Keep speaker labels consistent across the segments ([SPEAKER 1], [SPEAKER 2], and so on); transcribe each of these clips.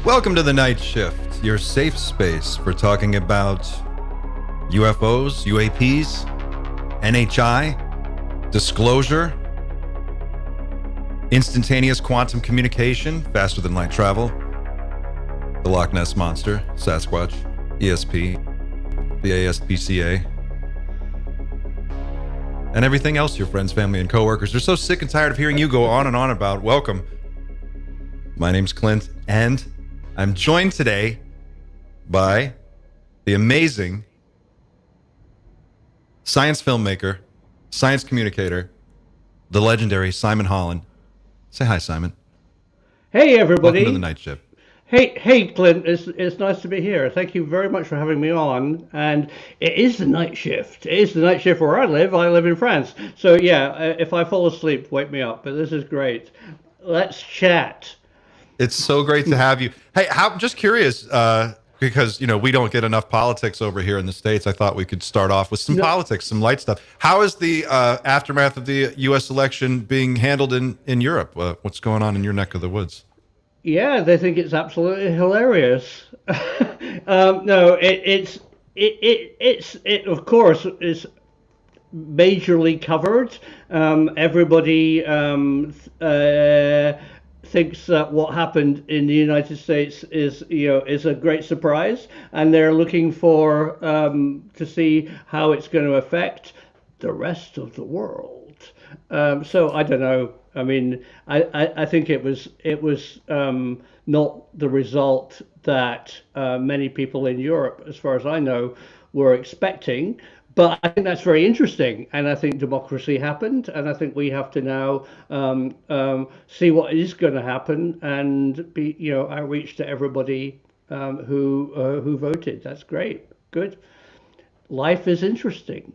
[SPEAKER 1] Welcome to the Night Shift, your safe space for talking about UFOs, UAPs, NHI, disclosure, instantaneous quantum communication, faster than light travel, the Loch Ness Monster, Sasquatch, ESP, the ASPCA, and everything else your friends, family, and coworkers are so sick and tired of hearing you go on and on about. Welcome. My name's Clint, and I'm joined today by the amazing science filmmaker, science communicator, the legendary Simon Holland. Say hi, Simon.
[SPEAKER 2] Hey, everybody.
[SPEAKER 1] Welcome to the Night Shift.
[SPEAKER 2] Hey, Clint. It's nice to be here. Thank you very much for having me on. And it is the night shift. It is the night shift where I live. I live in France. So yeah, if I fall asleep, wake me up. But this is great. Let's chat.
[SPEAKER 1] It's so great to have you. Hey, just curious, because we don't get enough politics over here in the States. I thought we could start off with some politics, some light stuff. How is the aftermath of the U.S. election being handled in Europe? What's going on in your neck of the woods?
[SPEAKER 2] Yeah, they think it's absolutely hilarious. No, it of course is majorly covered. Everybody thinks that what happened in the United States is a great surprise, and they're looking for to see how it's going to affect the rest of the world. So I don't know. I mean, I think it was not the result that many people in Europe, as far as I know, were expecting. But I think that's very interesting, and I think democracy happened, and I think we have to now see what is going to happen and be outreach to everybody who voted. That's great, good. Life is interesting.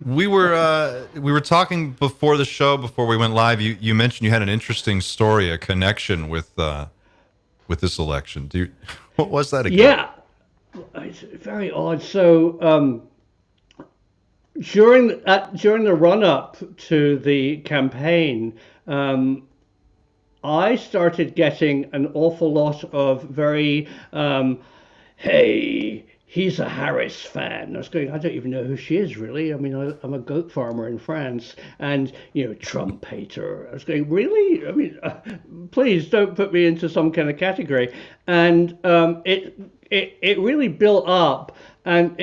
[SPEAKER 1] We were talking before the show, before we went live. You mentioned you had an interesting story, a connection with this election. What was that again?
[SPEAKER 2] Yeah, it's very odd. So during the run up to the campaign, I started getting an awful lot of very hey, he's a Harris fan. I was going, I don't even know who she is, really. I mean, I'm a goat farmer in France, and Trump hater. I was going, really? I mean, please don't put me into some kind of category. And it really built up, and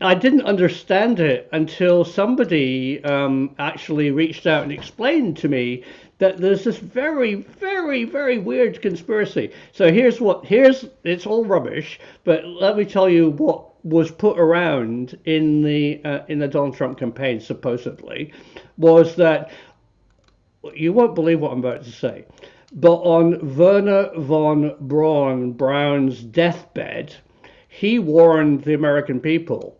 [SPEAKER 2] I didn't understand it until somebody actually reached out and explained to me that there's this very, very, very weird conspiracy. So it's all rubbish, but let me tell you what was put around in the Donald Trump campaign, supposedly, was that, you won't believe what I'm about to say, but on Werner von Braun's deathbed, he warned the American people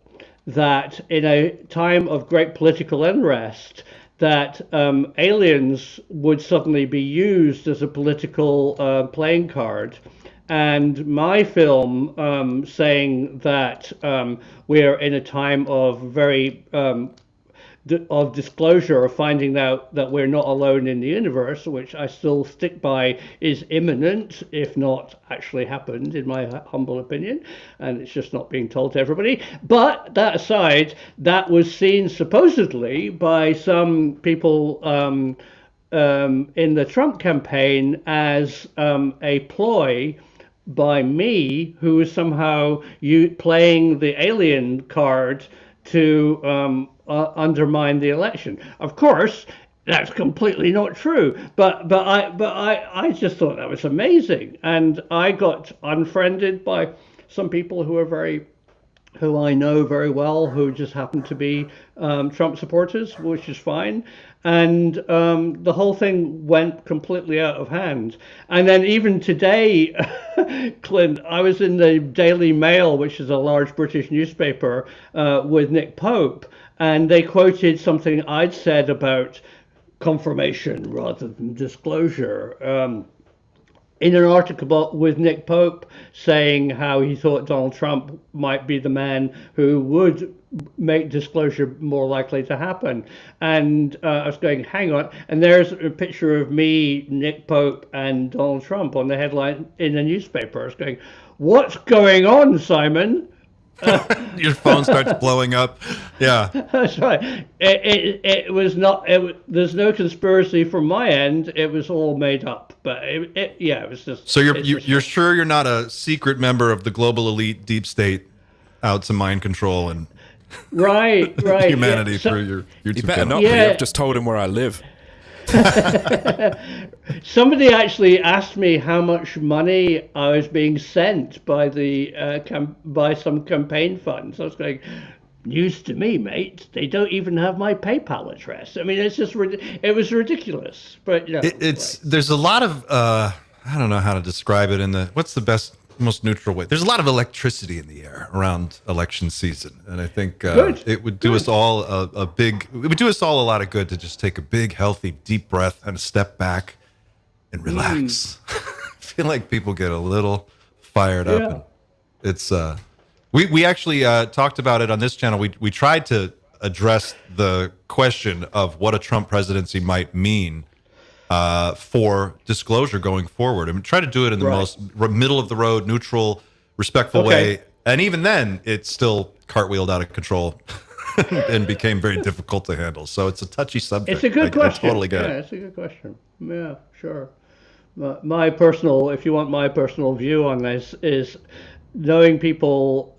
[SPEAKER 2] that in a time of great political unrest, that aliens would suddenly be used as a political playing card. And my film saying that we're in a time of very of disclosure, of finding out that we're not alone in the universe, which I still stick by is imminent, if not actually happened, in my humble opinion, and it's just not being told to everybody. But that aside, that was seen supposedly by some people in the Trump campaign as a ploy by me, who was somehow playing the alien card to undermine the election. Of course, that's completely not true. But I just thought that was amazing, and I got unfriended by some people who I know very well, who just happen to be Trump supporters, which is fine. And the whole thing went completely out of hand. And then even today, Clint, I was in the Daily Mail, which is a large British newspaper, with Nick Pope, and they quoted something I'd said about confirmation rather than disclosure. in an article with Nick Pope saying how he thought Donald Trump might be the man who would make disclosure more likely to happen. And I was going, hang on. And there's a picture of me, Nick Pope, and Donald Trump on the headline in the newspaper. I was going, what's going on, Simon?
[SPEAKER 1] Your phone starts blowing up. Yeah.
[SPEAKER 2] That's right. It was not. There's no conspiracy from my end. It was all made up. But yeah, it was just.
[SPEAKER 1] So you're sure you're not a secret member of the global elite deep state out to mind control and
[SPEAKER 2] right
[SPEAKER 1] humanity through your YouTube
[SPEAKER 3] You better
[SPEAKER 1] channel?
[SPEAKER 3] not be. I've just told him where I live.
[SPEAKER 2] Somebody actually asked me how much money I was being sent by the by some campaign funds. I was going, news to me, mate. They don't even have my PayPal address. I mean, it's just it was ridiculous. But you know,
[SPEAKER 1] there's a lot of I don't know how to describe it what's the best, most neutral way. There's a lot of electricity in the air around election season, and I think it would do us all it would do us all a lot of good to just take a big, healthy, deep breath and a step back and relax. I feel like people get a little fired up. And it's we actually talked about it on this channel. We tried to address the question of what a Trump presidency might mean for disclosure going forward. I mean, try to do it in the most middle of the road, neutral, respectful way. And even then, it still cartwheeled out of control and became very difficult to handle. So it's a touchy subject.
[SPEAKER 2] It's a good question.
[SPEAKER 1] I totally get it.
[SPEAKER 2] It's a good question. Yeah, sure. My personal, if you want my personal view on this, is knowing people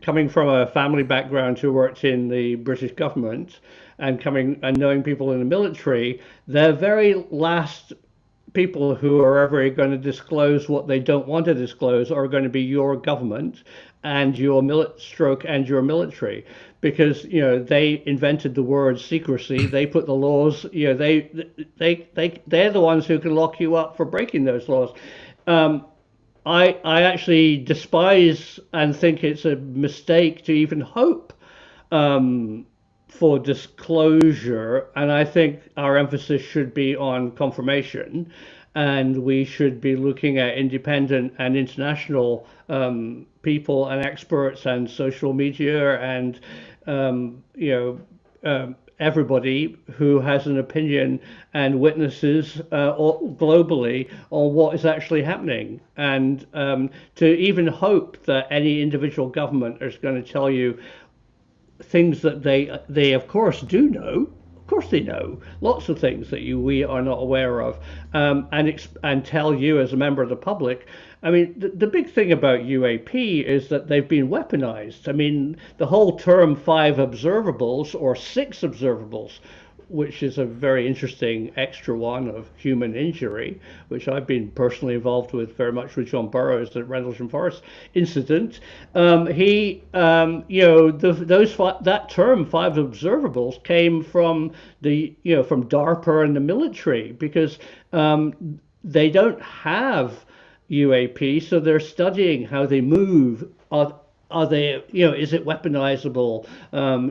[SPEAKER 2] coming from a family background who worked in the British government and knowing people in the military, the very last people who are ever going to disclose what they don't want to disclose are going to be your government and your military, because they invented the word secrecy. They put the laws. They're the ones who can lock you up for breaking those laws. I actually despise and think it's a mistake to even hope for disclosure, and I think our emphasis should be on confirmation, and we should be looking at independent and international people and experts and social media and everybody who has an opinion and witnesses globally on what is actually happening, and to even hope that any individual government is going to tell you things that they of course do know. Of course they know lots of things that we are not aware of, and tell you as a member of the public. I mean, the big thing about UAP is that they've been weaponized. I mean, the whole term 5 observables or 6 observables, which is a very interesting extra one of human injury, which I've been personally involved with very much with John Burroughs at Rendlesham Forest incident. That term 5 observables came from from DARPA and the military, because they don't have UAP, so they're studying how they move. Are they, is it weaponizable?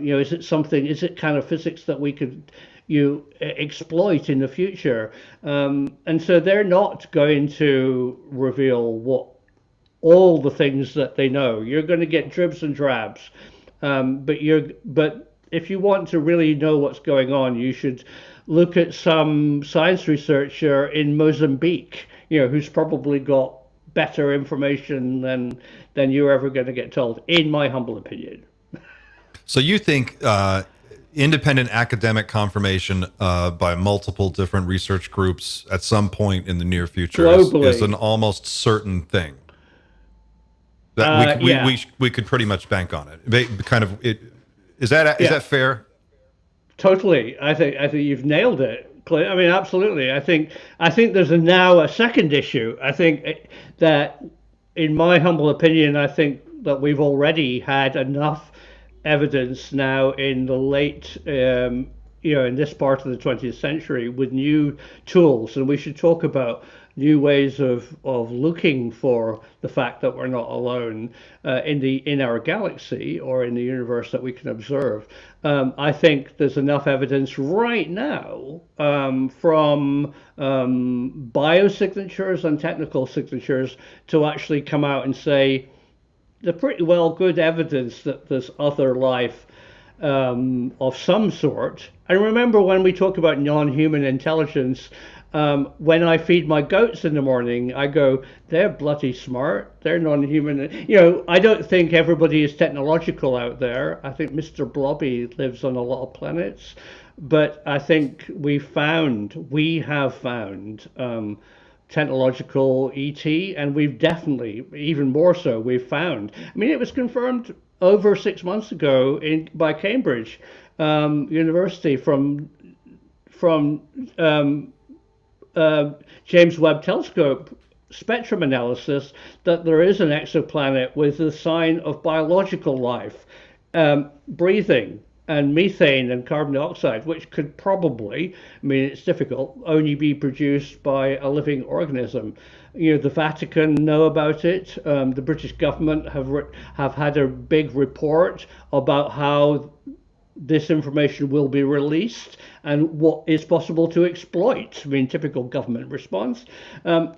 [SPEAKER 2] Is it something? Is it kind of physics that we could exploit in the future? And so they're not going to reveal all the things that they know. You're going to get dribs and drabs, but if you want to really know what's going on, you should look at some science researcher in Mozambique, who's probably got better information than you're ever going to get told, in my humble opinion.
[SPEAKER 1] So you think independent academic confirmation by multiple different research groups at some point in the near future is an almost certain thing? That we could pretty much bank on it. Is that fair?
[SPEAKER 2] Totally. I think you've nailed it. I mean, absolutely. I think there's now a second issue. I think that, in my humble opinion, I think that we've already had enough evidence now in the late, in this part of the 20th century with new tools, and we should talk about new ways of looking for the fact that we're not alone in our galaxy or in the universe that we can observe. I think there's enough evidence right now from biosignatures and technical signatures to actually come out and say they're pretty well good evidence that there's other life of some sort. And remember when we talk about non-human intelligence, when I feed my goats in the morning, I go, they're bloody smart. They're non-human. I don't think everybody is technological out there. I think Mr. Blobby lives on a lot of planets. But I think we have found technological ET, and we've definitely, even more so, we've found. I mean, it was confirmed over 6 months ago by Cambridge University from James Webb Telescope spectrum analysis that there is an exoplanet with a sign of biological life, breathing and methane and carbon dioxide, which could probably, I mean, it's difficult, only be produced by a living organism. The Vatican know about it. The British government have had a big report about how this information will be released and what is possible to exploit. I mean, typical government response. I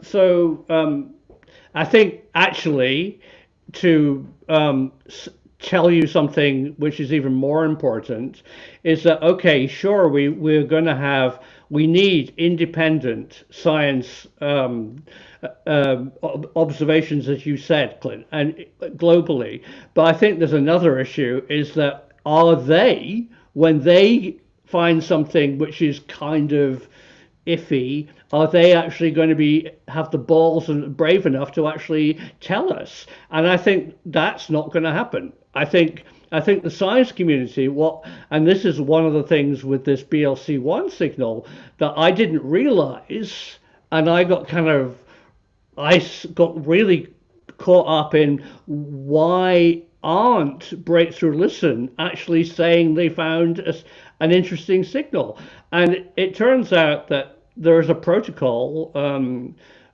[SPEAKER 2] think actually to tell you something which is even more important is that, okay, sure, we need independent science observations, as you said, Clint, and globally. But I think there's another issue is that are they, when they find something which is kind of iffy, are they actually going to have the balls and brave enough to actually tell us? And I think that's not going to happen. I think the science community, and this is one of the things with this BLC1 signal that I didn't realize, and I got really caught up in why aren't Breakthrough Listen actually saying they found an interesting signal? And it turns out that there's a protocol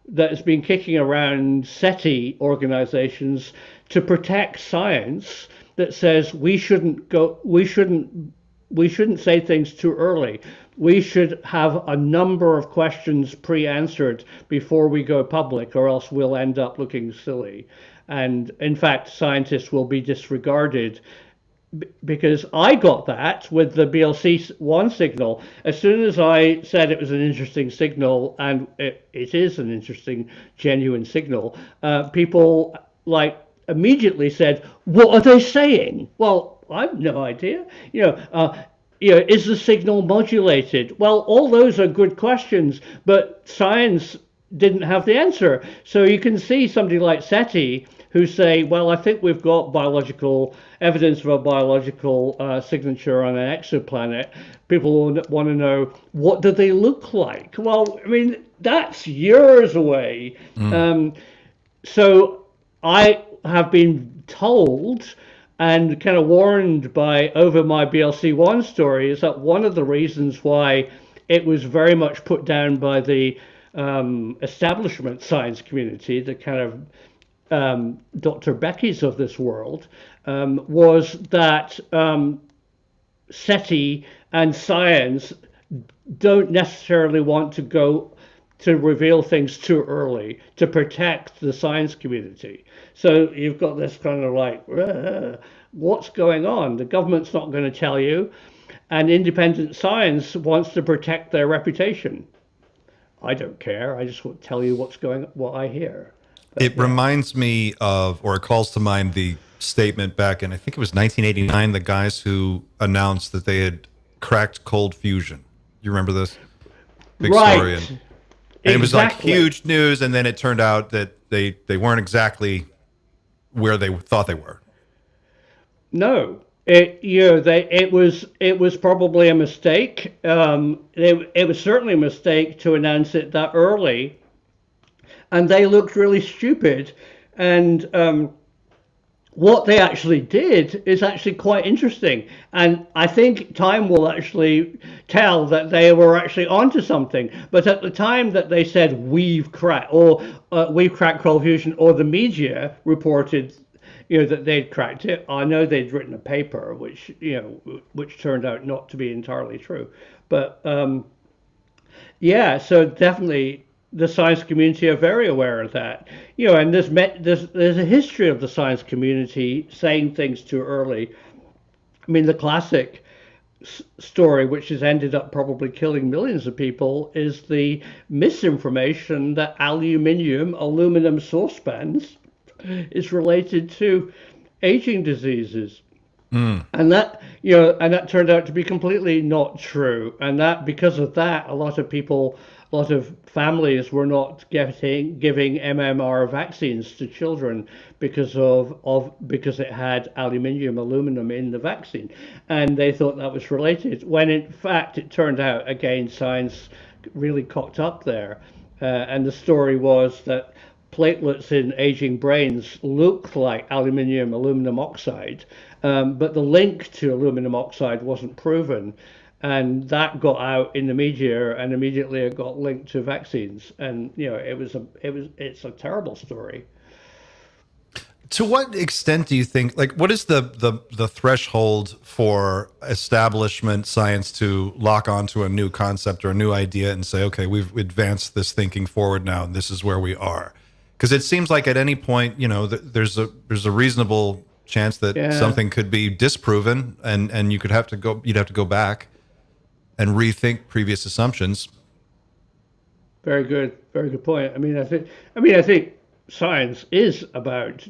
[SPEAKER 2] that has been kicking around SETI organizations to protect science that says we shouldn't say things too early. We should have a number of questions pre-answered before we go public, or else we'll end up looking silly. And in fact, scientists will be disregarded, because I got that with the BLC1 signal. As soon as I said it was an interesting signal, and it is an interesting, genuine signal, people immediately said, "What are they saying?" Well, I have no idea. Is the signal modulated? Well, all those are good questions, but science didn't have the answer. So you can see somebody like SETI who say, well, I think we've got biological evidence of a biological signature on an exoplanet. People want to know, what do they look like? Well, I mean, that's years away. So I have been told and kind of warned over my BLC1 story is that one of the reasons why it was very much put down by the establishment science community, the kind of Dr. Becky's of this world, was that SETI and science don't necessarily want to go to reveal things too early to protect the science community. So you've got this kind of what's going on? The government's not going to tell you, and independent science wants to protect their reputation. I don't care. I just want to tell you what I hear. But,
[SPEAKER 1] it reminds me of, or it calls to mind the statement back in, I think it was 1989, the guys who announced that they had cracked cold fusion. You remember this? Big story. And it was like huge news, and then it turned out that they weren't exactly where they thought they were.
[SPEAKER 2] No, it was probably a mistake. It was certainly a mistake to announce it that early, and they looked really stupid. And what they actually did is actually quite interesting. And I think time will actually tell that they were actually onto something. But at the time that they said we've cracked cold fusion, or the media reported, that they'd cracked it. I know they'd written a paper, which turned out not to be entirely true. But yeah, so definitely the science community are very aware of that. And there's a history of the science community saying things too early. I mean, the classic story, which has ended up probably killing millions of people, is the misinformation that aluminum saucepans is related to aging diseases. And that turned out to be completely not true. And that because of that, a lot of families were not giving MMR vaccines to children because it had aluminum in the vaccine, and they thought that was related. When in fact it turned out, again, science really cocked up there, and the story was that platelets in aging brains look like aluminum oxide, but the link to aluminum oxide wasn't proven. And that got out in the media, and immediately it got linked to vaccines. And it's a terrible story.
[SPEAKER 1] To what extent do you think, like, what is the threshold for establishment science to lock onto a new concept or a new idea and say, okay, we've advanced this thinking forward now, and this is where we are? Because it seems like at any point, there's a reasonable chance that something could be disproven, and you'd have to go back and rethink previous assumptions.
[SPEAKER 2] Very good point. I think science is about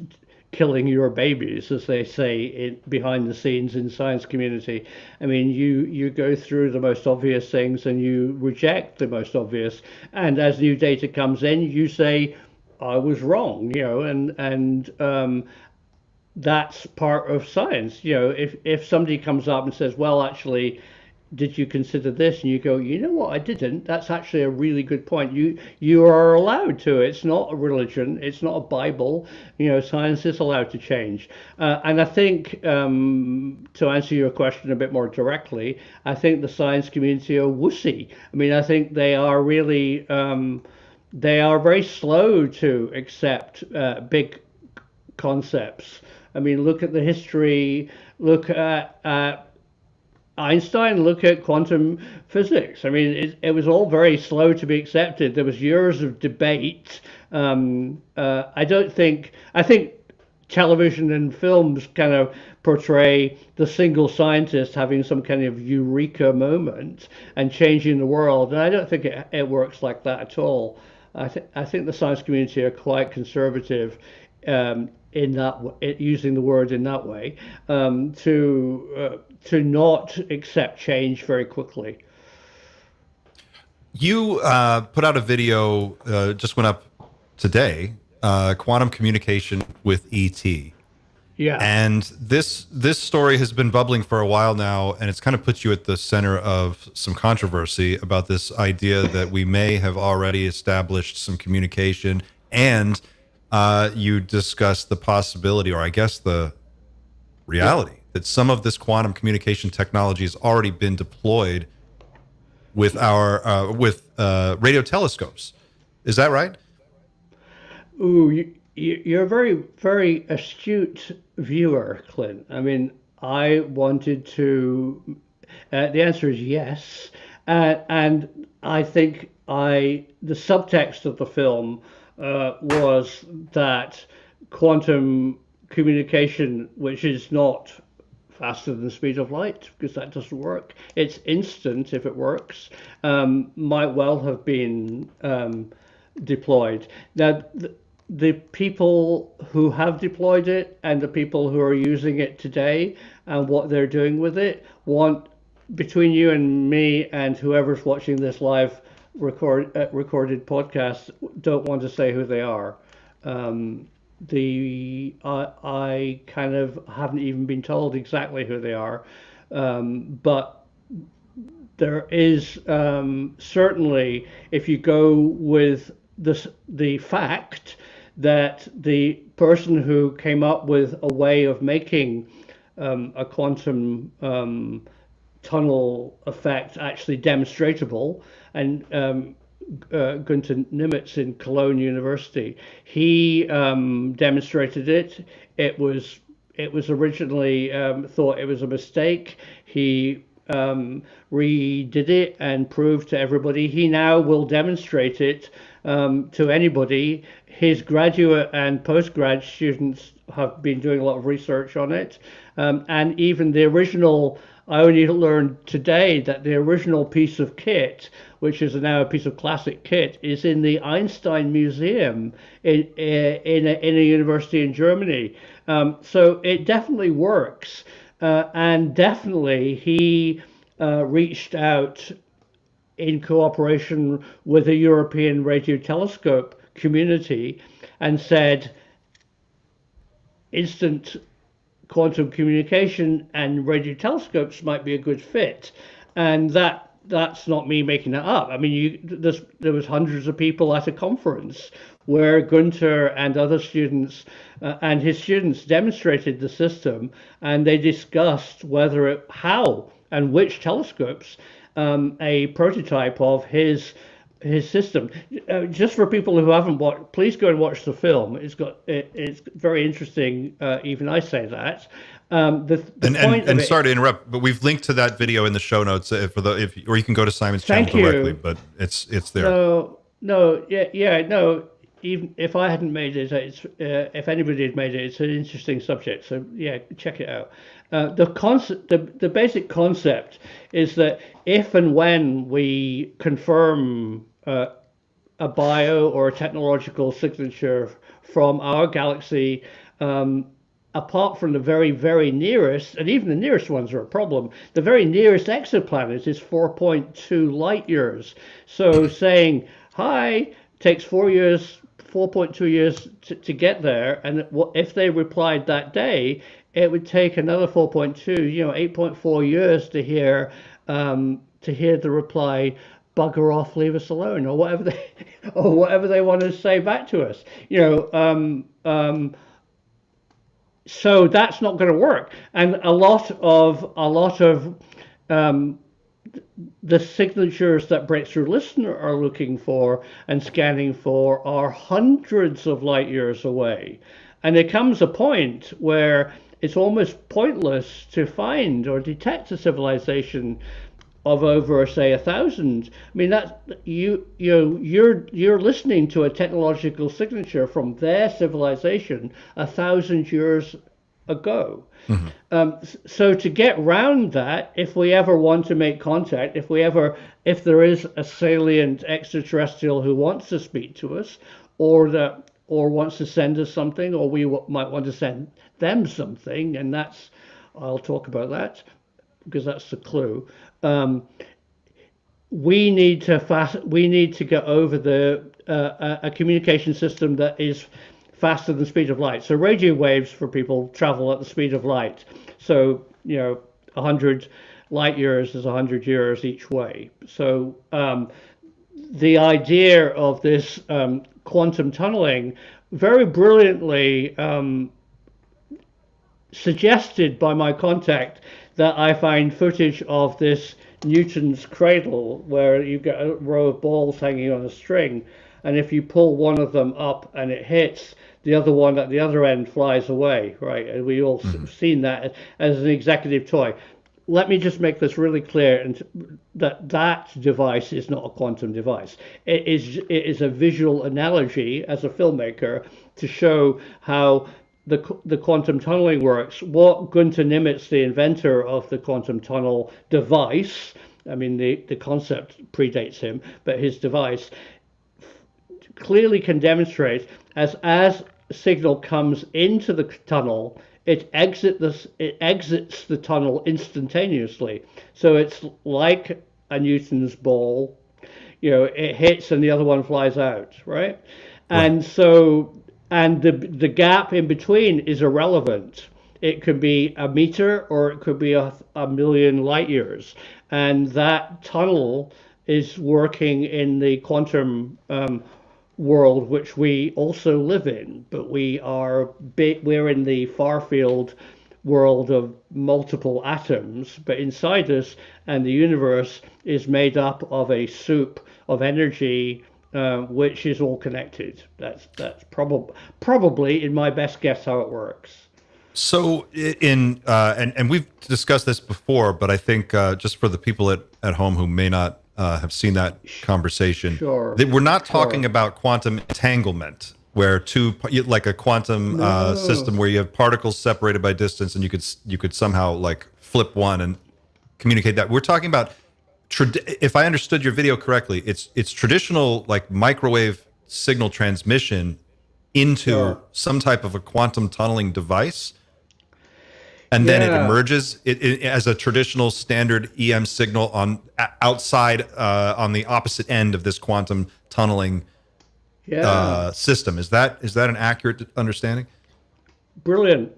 [SPEAKER 2] killing your babies, as they say behind the scenes in science community. I mean, you go through the most obvious things and you reject the most obvious, and as new data comes in, you say, I was wrong, and that's part of science. If somebody comes up and says, well, actually, did you consider this? And you go, you know what, I didn't. That's actually a really good point. You are allowed to. It's not a religion. It's not a Bible. Science is allowed to change. And I think, to answer your question a bit more directly, I think the science community are wussy. I mean, I think they are really, they are very slow to accept big concepts. I mean, look at the history. Look at Einstein, look at quantum physics. I mean, it was all very slow to be accepted. There was years of debate. I think television and films kind of portray the single scientist having some kind of eureka moment and changing the world. And I don't think it works like that at all. I think the science community are quite conservative, in that using the word in that way, to not accept change very quickly.
[SPEAKER 1] You put out a video, just went up today, quantum communication with ET.
[SPEAKER 2] Yeah.
[SPEAKER 1] And this story has been bubbling for a while now, and it's kind of put you at the center of some controversy about this idea that we may have already established some communication, and you discussed the possibility, or I guess the reality, that some of this quantum communication technology has already been deployed with our radio telescopes. Is that right?
[SPEAKER 2] Ooh, you're a very, very astute viewer, Clint. I mean, I wanted to. The answer is yes, and I think the subtext of the film was that quantum communication, which is not faster than the speed of light, because that doesn't work. It's instant if it works. Might well have been deployed. Now, the people who have deployed it and the people who are using it today and what they're doing with it want, between you and me and whoever's watching this live recorded podcast, don't want to say who they are. I kind of haven't even been told exactly who they are, but there is certainly, if you go with the fact that the person who came up with a way of making a quantum tunnel effect actually demonstratable, and Gunther Nimitz in Cologne University, he demonstrated it. It was originally thought it was a mistake. He redid it and proved to everybody. He now will demonstrate it to anybody. His graduate and postgrad students have been doing a lot of research on it, and even the original. I only learned today that the original piece of kit, which is now a piece of classic kit, is in the Einstein Museum in a university in Germany. So it definitely works, and definitely he reached out in cooperation with a European radio telescope community and said, instant quantum communication and radio telescopes might be a good fit. And that's not me making it up. I mean, there was hundreds of people at a conference where Gunther and other students and his students demonstrated the system, and they discussed how and which telescopes a prototype of his system. Just for people who haven't watched, please go and watch the film. It's very interesting. Even I say that.
[SPEAKER 1] Sorry to interrupt, but we've linked to that video in the show notes or you can go to Simon's channel directly. But it's there.
[SPEAKER 2] No. Even if I hadn't made it, if anybody had made it, it's an interesting subject. So yeah, check it out. The basic concept is that if and when we confirm a bio or a technological signature from our galaxy, apart from the very, very nearest, and even the nearest ones are a problem, the very nearest exoplanet is 4.2 light years. So saying hi takes 4.2 years to get there, and if they replied that day, it would take another 4.2, 8.4 years to hear the reply, "Bugger off, leave us alone," or whatever they want to say back to us. So that's not going to work, and a lot of the signatures that Breakthrough Listener are looking for and scanning for are hundreds of light years away, and there comes a point where it's almost pointless to find or detect a civilization of over, say, 1,000. I mean, that you're listening to a technological signature from their civilization 1,000 years ago. Mm-hmm. So to get round that, if we ever want to make contact, if there is a salient extraterrestrial who wants to speak to us, or wants to send us something, or we might want to send them something, and I'll talk about that because that's the clue. We need to get over a communication system that is faster than the speed of light. So radio waves for people travel at the speed of light. So 100 light years is 100 years each way. So the idea of this quantum tunneling, very brilliantly suggested by my contact, that I find footage of this Newton's cradle where you get a row of balls hanging on a string, and if you pull one of them up and it hits, the other one at the other end flies away, right? And we all seen that as an executive toy. Let me just make this really clear, and that device is not a quantum device. It is a visual analogy as a filmmaker to show how the quantum tunneling works. What Gunther Nimitz, the inventor of the quantum tunnel device, I mean the concept predates him, but his device clearly can demonstrate as signal comes into the tunnel, it exits the tunnel instantaneously. So it's like a Newton's ball, it hits and the other one flies out, right? And so, and the gap in between is irrelevant. It could be a meter or it could be a million light years. And that tunnel is working in the quantum world which we also live in, but we're in the far field world of multiple atoms, but inside us and the universe is made up of a soup of energy, which is all connected. That's probably in my best guess how it works.
[SPEAKER 1] So and we've discussed this before, but I think just for the people at home who may not have seen that conversation,
[SPEAKER 2] Sure,
[SPEAKER 1] we're not talking about quantum entanglement, where like a quantum system where you have particles separated by distance, and you could somehow like flip one and communicate that. We're talking about, if I understood your video correctly, it's traditional like microwave signal transmission into some type of a quantum tunneling device. And then it emerges as a traditional standard EM signal outside on the opposite end of this quantum tunneling system. Is that an accurate understanding?
[SPEAKER 2] Brilliant.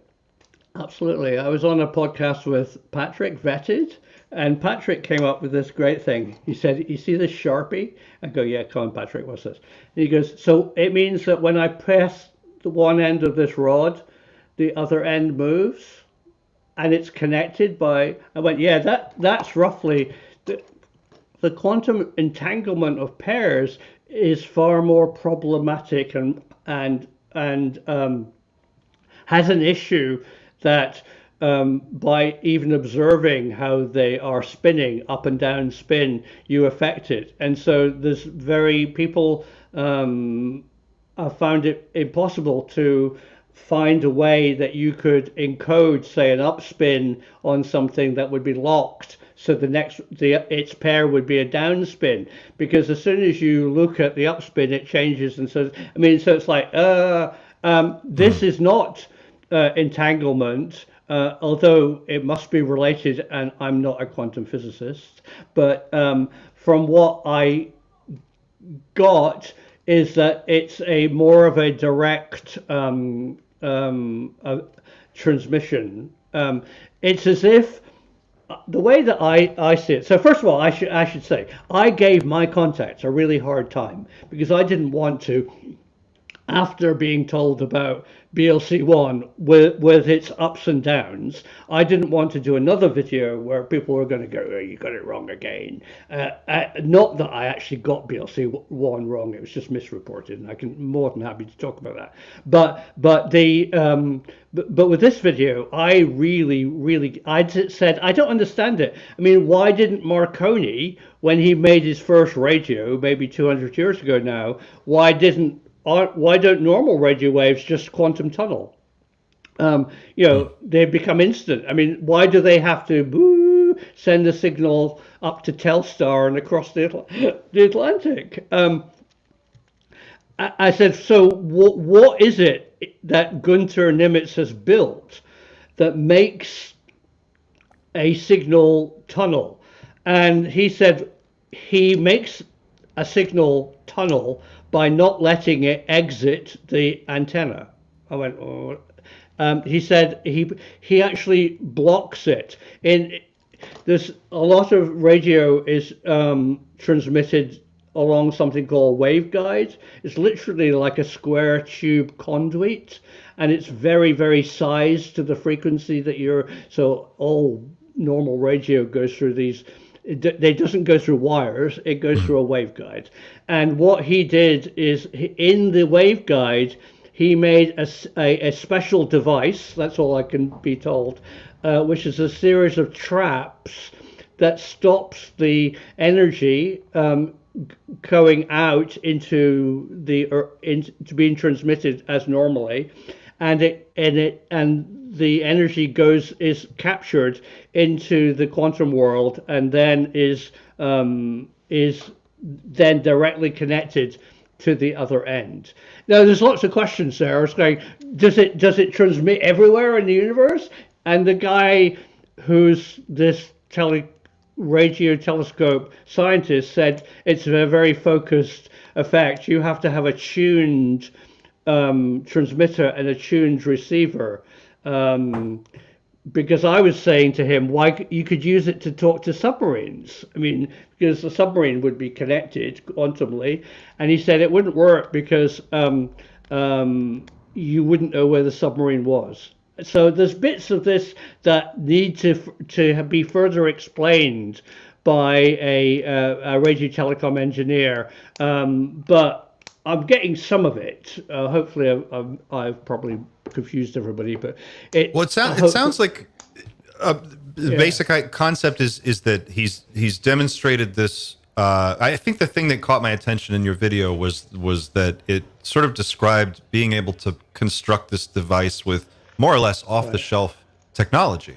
[SPEAKER 2] Absolutely. I was on a podcast with Patrick Vetted, and Patrick came up with this great thing. He said, "You see this Sharpie?" I go, "Yeah, come on, Patrick, what's this?" And he goes, "So it means that when I press the one end of this rod, the other end moves? And it's connected by." I went, "Yeah, that's roughly the quantum entanglement of pairs is far more problematic and has an issue that by even observing how they are spinning up and down spin, you affect it." And so there's people have found it impossible to find a way that you could encode, say, an upspin on something that would be locked, so its pair would be a downspin, because as soon as you look at the upspin, it changes. And so it's like this is not entanglement, although it must be related, and I'm not a quantum physicist, but from what I got is that it's a more of a direct transmission. It's as if the way that I see it. So first of all, I should say I gave my contacts a really hard time because I didn't want to, after being told about BLC1 with its ups and downs, I didn't want to do another video where people were going to go, "Oh, you got it wrong again." Not that I actually got BLC1 wrong; it was just misreported, and I can more than happy to talk about that. But with this video, I said I don't understand it. I mean, why didn't Marconi, when he made his first radio, maybe 200 years ago now, why don't normal radio waves just quantum tunnel? They become instant. I mean, why do they have to send a signal up to Telstar and across the Atlantic? I said, so what is it that Gunter Nimitz has built that makes a signal tunnel? And he said he makes a signal tunnel by not letting it exit the antenna. I went, oh. He said he actually blocks it. There's a lot of radio is transmitted along something called waveguide. It's literally like a square tube conduit, and it's very, very sized to the frequency that so all normal radio goes through these. It doesn't go through wires, it goes through a waveguide. And what he did is, in the waveguide, he made a special device, that's all I can be told, which is a series of traps that stops the energy going out into being transmitted as normally, and the energy is captured into the quantum world, and then is then directly connected to the other end. Now, there's lots of questions there. It's going, does it transmit everywhere in the universe? And the guy who's this radio telescope scientist said it's a very focused effect. You have to have a tuned transmitter and a tuned receiver. because I was saying to him, why you could use it to talk to submarines. I mean, because the submarine would be connected quantumly, and he said it wouldn't work because you wouldn't know where the submarine was. So there's bits of this that need to be further explained by a radio telecom engineer, but I'm getting some of it. Hopefully, I've probably confused everybody, but
[SPEAKER 1] Well, it sounds like the
[SPEAKER 2] Yeah.
[SPEAKER 1] basic concept is that he's demonstrated this. I think the thing that caught my attention in your video was that it sort of described being able to construct this device with more or less off the shelf technology.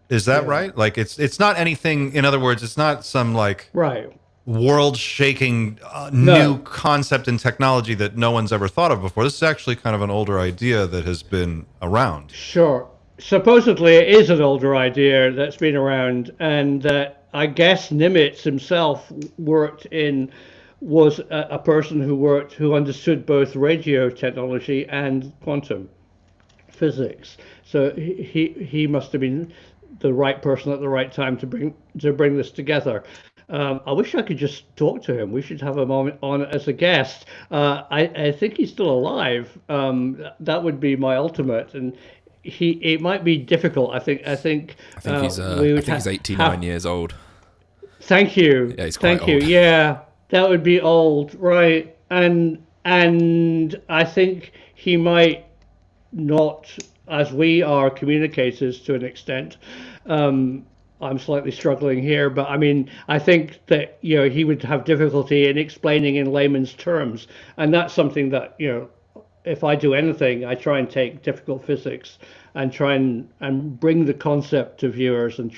[SPEAKER 1] Is that right? Like it's not anything. In other words, it's not some like
[SPEAKER 2] Right.
[SPEAKER 1] world-shaking
[SPEAKER 2] No.
[SPEAKER 1] new concept in technology that no one's ever thought of before. This is actually kind of an older idea that has been around.
[SPEAKER 2] Sure. Supposedly, it is an older idea that's been around, and that I guess Nimitz himself was a person who understood both radio technology and quantum physics. So he must have been the right person at the right time to bring this together. I wish I could just talk to him. We should have him on as a guest. I think he's still alive. That would be my ultimate, and it might be difficult. I think
[SPEAKER 3] he's 89 years old.
[SPEAKER 2] Thank you.
[SPEAKER 3] Yeah, he's quite
[SPEAKER 2] Thank you.
[SPEAKER 3] old.
[SPEAKER 2] Yeah, that would be old, right? And I think he might not, as we are communicators to an extent. I'm slightly struggling here, but I mean, I think that he would have difficulty in explaining in layman's terms, and that's something that if I do anything, I try and take difficult physics and try and bring the concept to viewers and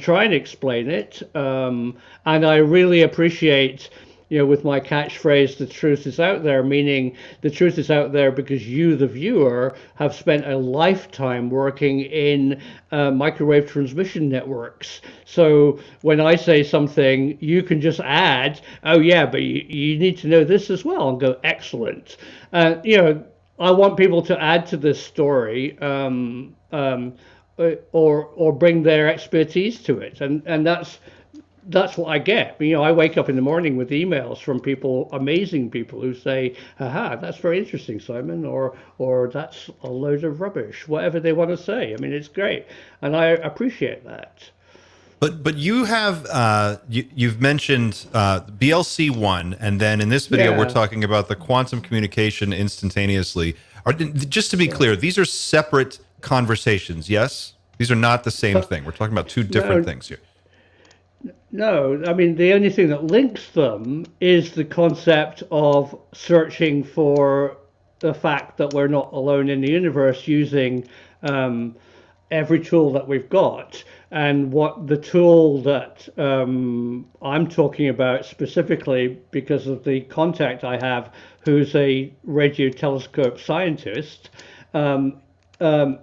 [SPEAKER 2] try and explain it. And I really appreciate, with my catchphrase, the truth is out there, meaning the truth is out there because you, the viewer, have spent a lifetime working in microwave transmission networks. So when I say something, you can just add, oh yeah, but you need to know this as well, and go, excellent. I want people to add to this story, or bring their expertise to it, and that's what I get. I wake up in the morning with emails from people, amazing people, who say, haha, that's very interesting, Simon, or that's a load of rubbish, whatever they want to say. I mean, it's great, and I appreciate that.
[SPEAKER 1] But you have you've mentioned BLC1, and then in this video we're talking about the quantum communication instantaneously. Just to be clear, these are separate conversations. Yes, these are not the same thing. We're talking about two different things here.
[SPEAKER 2] No, I mean, the only thing that links them is the concept of searching for the fact that we're not alone in the universe, using every tool that we've got. And what the tool that I'm talking about specifically, because of the contact I have, who's a radio telescope scientist,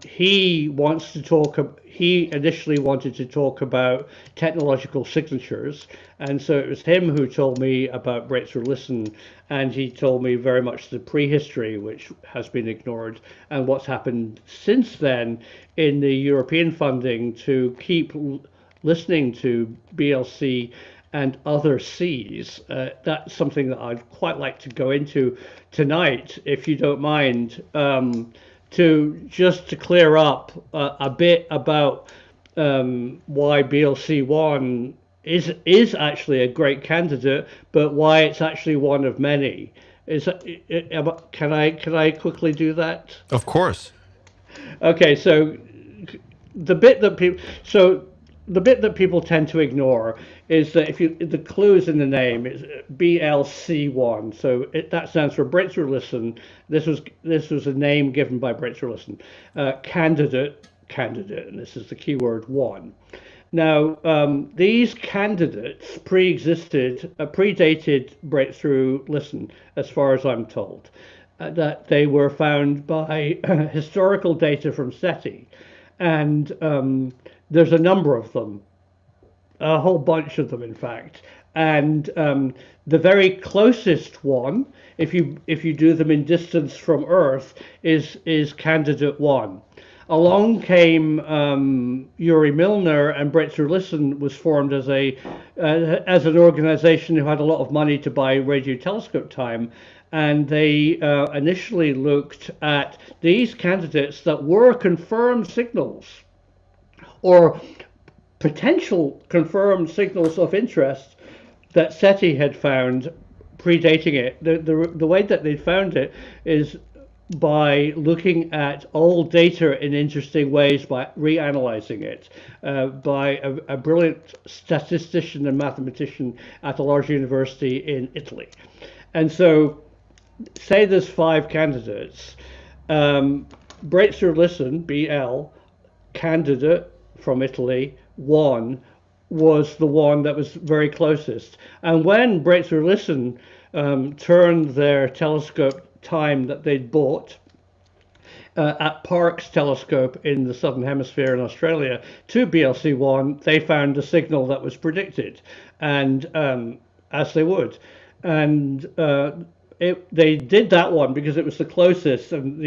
[SPEAKER 2] he wants to talk. He initially wanted to talk about technological signatures, and so it was him who told me about Breakthrough Listen, and he told me very much the prehistory, which has been ignored, and what's happened since then in the European funding to keep listening to BLC and other Cs. That's something that I'd quite like to go into tonight, if you don't mind. To clear up a bit about why BLC1 is actually a great candidate, but why it's actually one of many. Can I quickly do that?
[SPEAKER 1] Of course.
[SPEAKER 2] Okay, so the bit that people tend to ignore is that the clue is in the name. It's BLC1, so that stands for Breakthrough Listen. This was a name given by Breakthrough Listen. Candidate, and this is the keyword one. Now, these candidates predated Breakthrough Listen, as far as I'm told, that they were found by historical data from SETI, and there's a number of them, a whole bunch of them, in fact. And the very closest one, if you do them in distance from Earth, is candidate one. along came Yuri Milner, and Breakthrough Listen was formed as an organization who had a lot of money to buy radio telescope time. And they initially looked at these candidates that were confirmed signals or potential confirmed signals of interest that SETI had found predating it. The way that they found it is by looking at old data in interesting ways, by reanalyzing it, by a brilliant statistician and mathematician at a large university in Italy. And so, say there's 5 candidates. Breakthrough Listen, BL, candidate from Italy, 1, was the one that was very closest. And when Breakthrough Listen turned their telescope time that they'd bought at Parkes telescope in the Southern Hemisphere in Australia to BLC1, they found a signal that was predicted, and as they would. And they did that one because it was the closest and the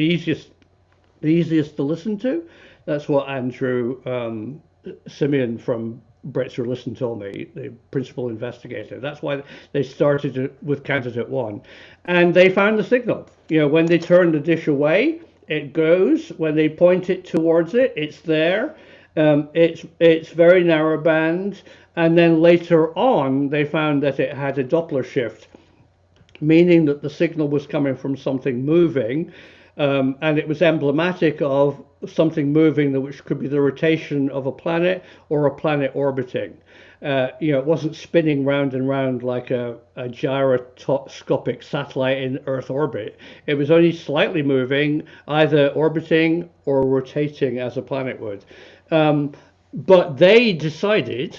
[SPEAKER 2] easiest to listen to. That's what Andrew Simeon from Breakthrough Listen told me, the principal investigator. That's why they started with candidate 1, and they found the signal. When they turn the dish away, it goes. When they point it towards it, it's there. It's very narrow band, and then later on they found that it had a Doppler shift, meaning that the signal was coming from something moving, and it was emblematic of something moving, which could be the rotation of a planet or a planet orbiting. It wasn't spinning round and round like a gyroscopic satellite in Earth orbit. It was only slightly moving, either orbiting or rotating as a planet would. But they decided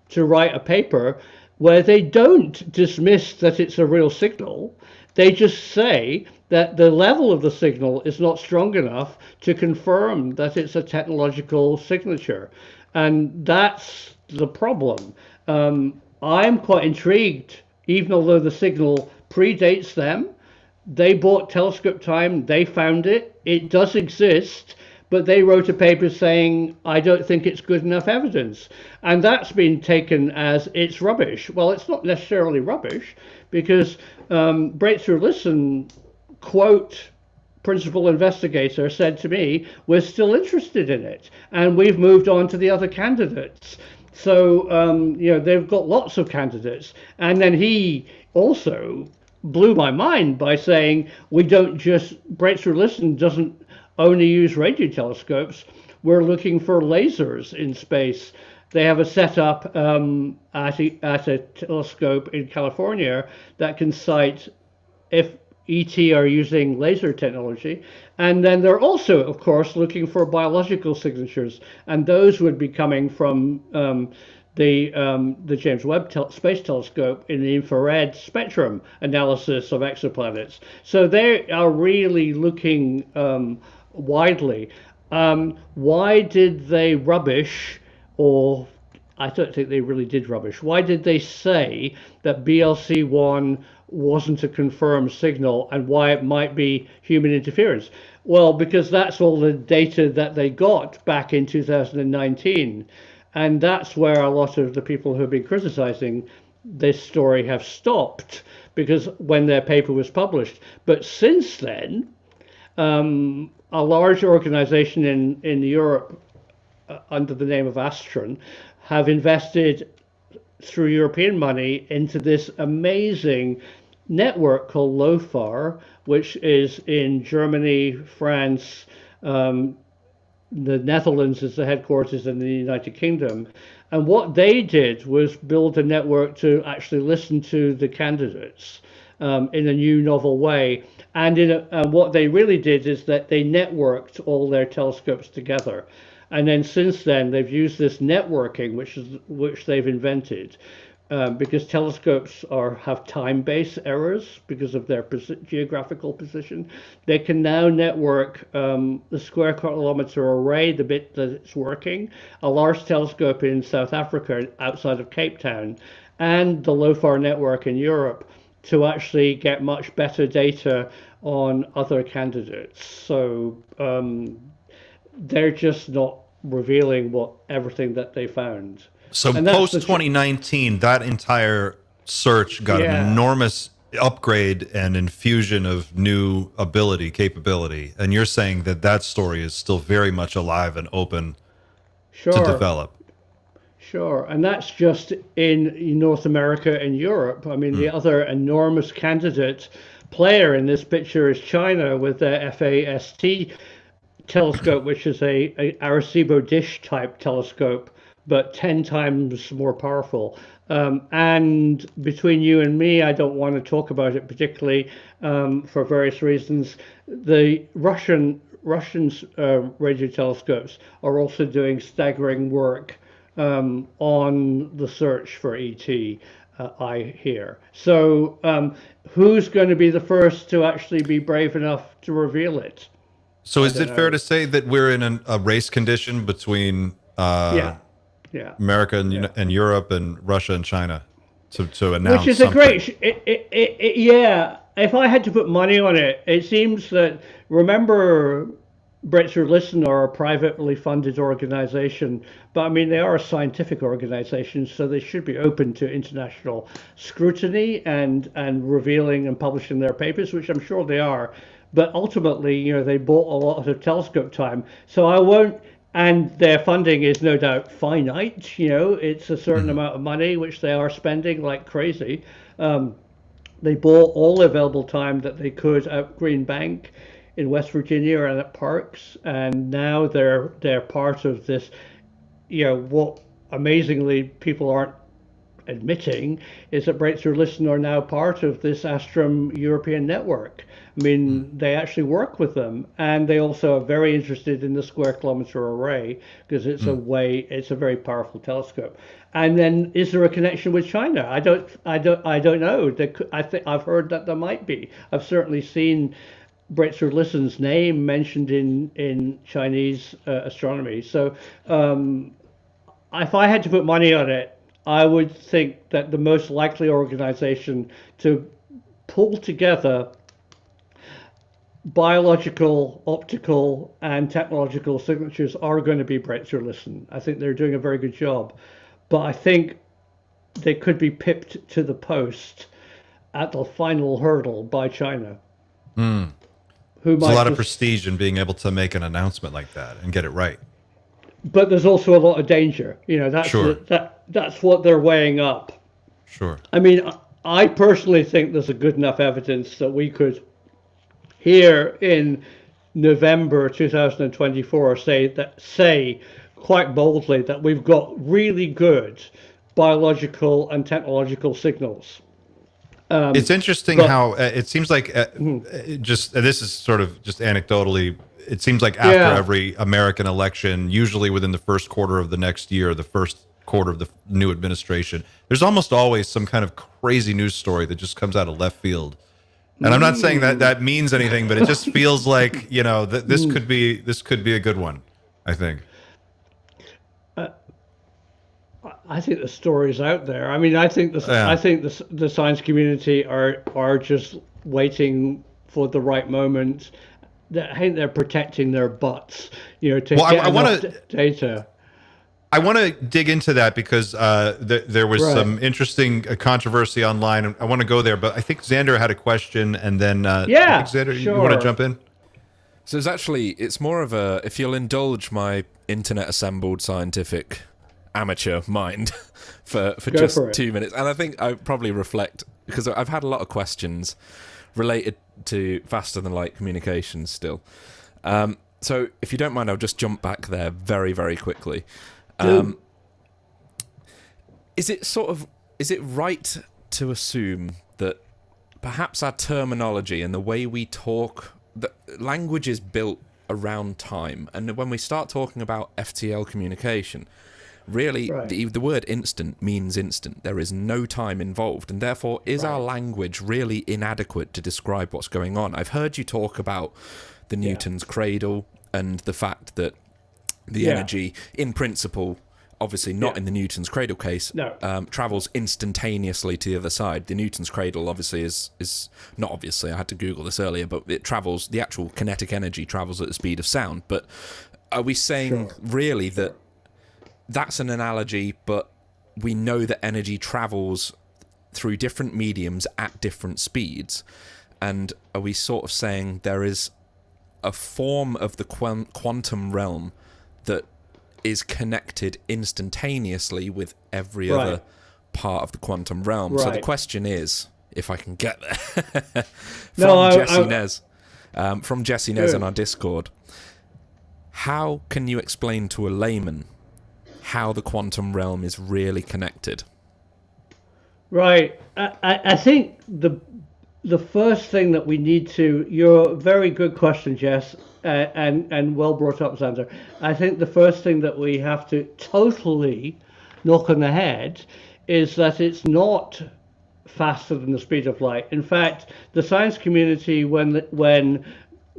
[SPEAKER 2] to write a paper where they don't dismiss that it's a real signal. They just say that the level of the signal is not strong enough to confirm that it's a technological signature. And that's the problem. I'm quite intrigued, even although the signal predates them. They bought telescope time, they found it, it does exist, but they wrote a paper saying, I don't think it's good enough evidence. And that's been taken as it's rubbish. Well, it's not necessarily rubbish, because Breakthrough Listen, quote, principal investigator said to me, we're still interested in it, and we've moved on to the other candidates. So, they've got lots of candidates. And then he also blew my mind by saying, Breakthrough Listen doesn't only use radio telescopes, we're looking for lasers in space. They have a setup at a telescope in California that can sight if ET are using laser technology. And then they're also, of course, looking for biological signatures, and those would be coming from the James Webb Space Telescope in the infrared spectrum analysis of exoplanets. So they are really looking widely. Why did they rubbish, or I don't think they really did rubbish, why did they say that BLC1 wasn't a confirmed signal, and why it might be human interference? Well, because that's all the data that they got back in 2019. And that's where a lot of the people who have been criticizing this story have stopped, because when their paper was published. But since then, a large organization in Europe under the name of Astron have invested through European money into this amazing network called LOFAR, which is in Germany, France, the Netherlands is the headquarters, in the United Kingdom. And what they did was build a network to actually listen to the candidates in a new, novel way. And what they really did is that they networked all their telescopes together. And then since then, they've used this networking, which they've invented, because telescopes have time-based errors because of their geographical position. They can now network the square kilometer array, the bit that it's working, a large telescope in South Africa outside of Cape Town, and the LOFAR network in Europe, to actually get much better data on other candidates. So they're just not revealing everything that they found.
[SPEAKER 1] So post 2019, that entire search got an enormous upgrade and infusion of new capability. And you're saying that story is still very much alive and open to develop.
[SPEAKER 2] Sure. And that's just in North America and Europe. I mean, the other enormous candidate player in this picture is China with their FAST telescope, which is a Arecibo dish type telescope, but 10 times more powerful. And between you and me, I don't want to talk about it particularly for various reasons. The Russian radio telescopes are also doing staggering work on the search for ET, I hear. So who's going to be the first to actually be brave enough to reveal it?
[SPEAKER 1] So is it fair to say that we're in a race condition between America and Europe and Russia and China to announce
[SPEAKER 2] which is
[SPEAKER 1] something?
[SPEAKER 2] a great, if I had to put money on it, it seems that, remember, Breakthrough Listen are a privately funded organization, but I mean, they are a scientific organization, so they should be open to international scrutiny and revealing and publishing their papers, which I'm sure they are. But ultimately, they bought a lot of telescope time. So I won't, and their funding is no doubt finite. It's a certain amount of money, which they are spending like crazy. They bought all the available time that they could at Green Bank in West Virginia and at Parks, and now they're part of this. What amazingly people aren't admitting is that Breakthrough Listen are now part of this Astrum European network. I mean, they actually work with them, and they also are very interested in the square kilometer array because it's a very powerful telescope. And then, is there a connection with China? I don't know. I've heard that there might be. I've certainly seen Breakthrough Listen's name mentioned in Chinese astronomy. So, if I had to put money on it, I would think that the most likely organization to pull together biological, optical, and technological signatures are going to be Breakthrough Listen. I think they're doing a very good job, but I think they could be pipped to the post at the final hurdle by China.
[SPEAKER 1] There's a lot of prestige in being able to make an announcement like that and get it right.
[SPEAKER 2] But there's also a lot of danger. That's what they're weighing up.
[SPEAKER 1] Sure.
[SPEAKER 2] I mean, I personally think there's a good enough evidence that we could, here in November 2024, say quite boldly that we've got really good biological and technological signals.
[SPEAKER 1] It's interesting how it seems like this is sort of just anecdotally. It seems like after every American election, usually within the first quarter of the next year, the first quarter of the new administration, there's almost always some kind of crazy news story that just comes out of left field. And I'm not saying that means anything, but it just feels like this could be a good one. I think.
[SPEAKER 2] I think the story's out there. I mean, I think the science community are just waiting for the right moment. I think they're protecting their butts, to get enough data.
[SPEAKER 1] I want to dig into that because there was some interesting controversy online, and I want to go there. But I think Xander had a question, and then Xander, you want to jump in?
[SPEAKER 3] So it's more of a, if you'll indulge my internet assembled scientific amateur mind for just 2 minutes, and I think I probably reflect because I've had a lot of questions related to faster than light communications still. So if you don't mind, I'll just jump back there very, very quickly. Is it right to assume that perhaps our terminology and the way we talk, that language is built around time, and when we start talking about FTL communication, really the word instant means instant. There is no time involved, and therefore is our language really inadequate to describe what's going on? I've heard you talk about the Newton's cradle and the fact that the energy, in principle, obviously not in the Newton's cradle case, travels instantaneously to the other side. The Newton's cradle obviously is not obviously, I had to Google this earlier, but it travels, the actual kinetic energy travels at the speed of sound. But are we saying really that that's an analogy, but we know that energy travels through different mediums at different speeds? And are we sort of saying there is a form of the quantum realm that is connected instantaneously with every other part of the quantum realm? So the question is, if I can get there, from Jesse Nez on our Discord, how can you explain to a layman how the quantum realm is really connected?
[SPEAKER 2] Right. I think the first thing that we need to, you're a very good question, Jess, and well brought up, Xander. I think the first thing that we have to totally knock on the head is that it's not faster than the speed of light. In fact, the science community, when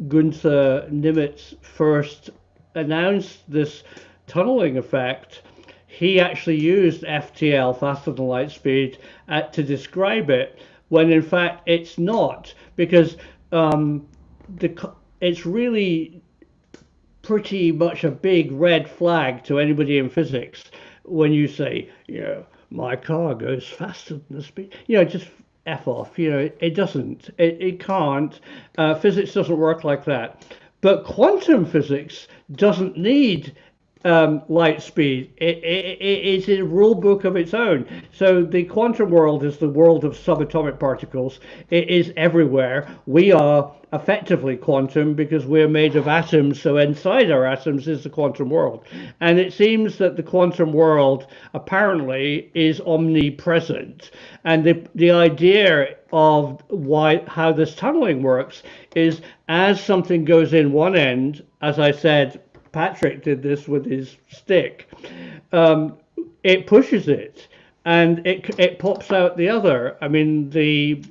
[SPEAKER 2] Gunther Nimitz first announced this tunneling effect, he actually used FTL, faster than light speed, to describe it, when in fact it's not, because it's really pretty much a big red flag to anybody in physics when you say, my car goes faster than the speed. Just F off. It doesn't. It can't. Physics doesn't work like that. But quantum physics doesn't need light speed. It's a rule book of its own. So the quantum world is the world of subatomic particles. It is everywhere. We are effectively quantum because we're made of atoms. So inside our atoms is the quantum world. And it seems that the quantum world apparently is omnipresent. And the idea of how this tunneling works is, as something goes in one end, as I said, Patrick did this with his stick, it pushes it and it pops out the other. I mean, the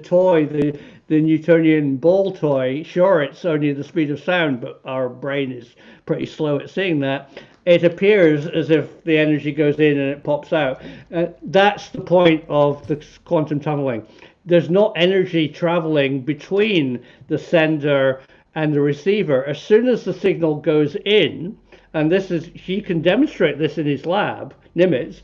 [SPEAKER 2] toy, the Newtonian ball toy, sure, it's only the speed of sound, but our brain is pretty slow at seeing that. It appears as if the energy goes in and it pops out. That's the point of the quantum tunneling. There's not energy traveling between the sender and the receiver. As soon as the signal goes in, and he can demonstrate this in his lab, Nimitz,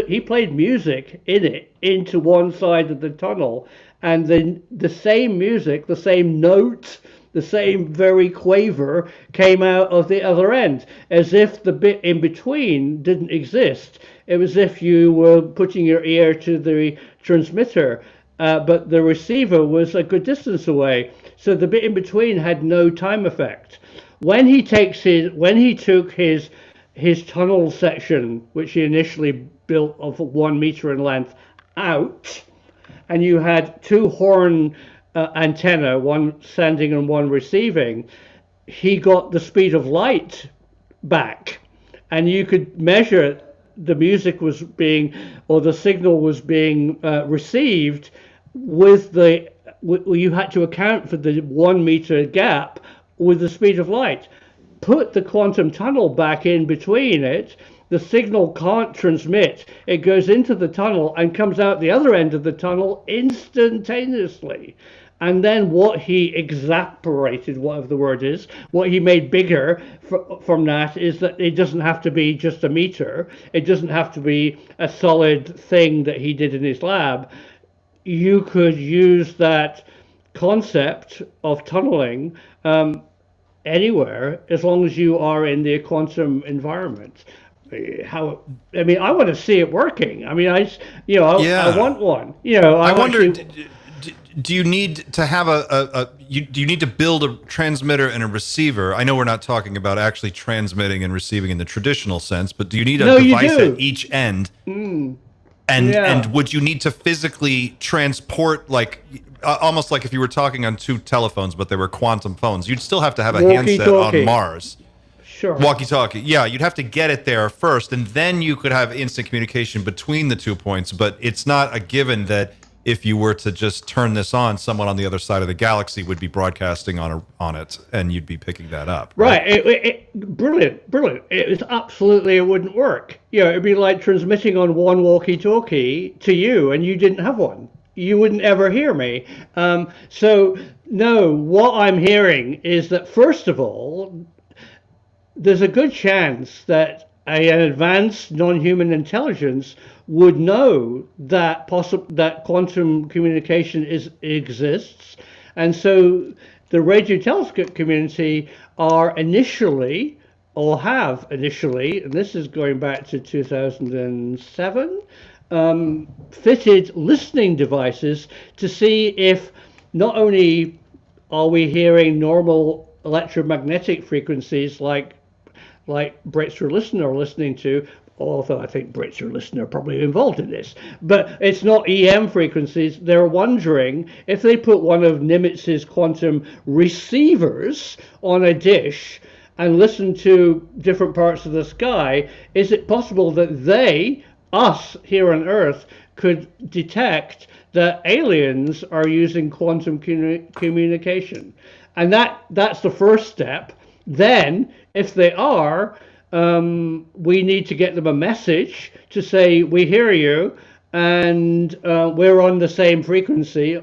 [SPEAKER 2] he played music into one side of the tunnel, and then the same music, the same note, the same very quaver came out of the other end, as if the bit in between didn't exist. It was as if you were putting your ear to the transmitter, but the receiver was a good distance away. So the bit in between had no time effect. When he took his tunnel section, which he initially built of 1 meter in length, out, and you had two horn antenna, one sending and one receiving, he got the speed of light back, and you could measure the music was being, or the signal was being received with you had to account for the 1 meter gap with the speed of light. Put the quantum tunnel back in between it, the signal can't transmit. It goes into the tunnel and comes out the other end of the tunnel instantaneously. And then what he exasperated, whatever the word is, what he made bigger from that is that it doesn't have to be just a meter. It doesn't have to be a solid thing that he did in his lab. You could use that concept of tunneling anywhere as long as you are in the quantum environment. I want to see it working. I mean, I want one.
[SPEAKER 1] I wonder, do you need to have do you need to build a transmitter and a receiver? I know we're not talking about actually transmitting and receiving in the traditional sense, but do you need a device at each end? And would you need to physically transport, like almost like if you were talking on two telephones, but they were quantum phones? You'd still have to have a handset on Mars.
[SPEAKER 2] Sure.
[SPEAKER 1] Walkie-talkie. Yeah, you'd have to get it there first, and then you could have instant communication between the 2 points. But it's not a given that if you were to just turn this on, someone on the other side of the galaxy would be broadcasting on it, and you'd be picking that up.
[SPEAKER 2] Right. Brilliant. It was absolutely, it wouldn't work. It'd be like transmitting on one walkie-talkie to you, and you didn't have one. You wouldn't ever hear me. So no, what I'm hearing is that, first of all, there's a good chance that an advanced non-human intelligence would know that that quantum communication exists, and so the radio telescope community are initially, or have initially, and this is going back to 2007, fitted listening devices to see if not only are we hearing normal electromagnetic frequencies like Breakthrough Listener are listening to, although I think Breakthrough Listener are probably involved in this, but it's not EM frequencies. They're wondering if they put one of Nimitz's quantum receivers on a dish and listen to different parts of the sky, is it possible that us here on Earth, could detect that aliens are using quantum communication? And that's the first step. Then, if they are, we need to get them a message to say, we hear you, and we're on the same frequency,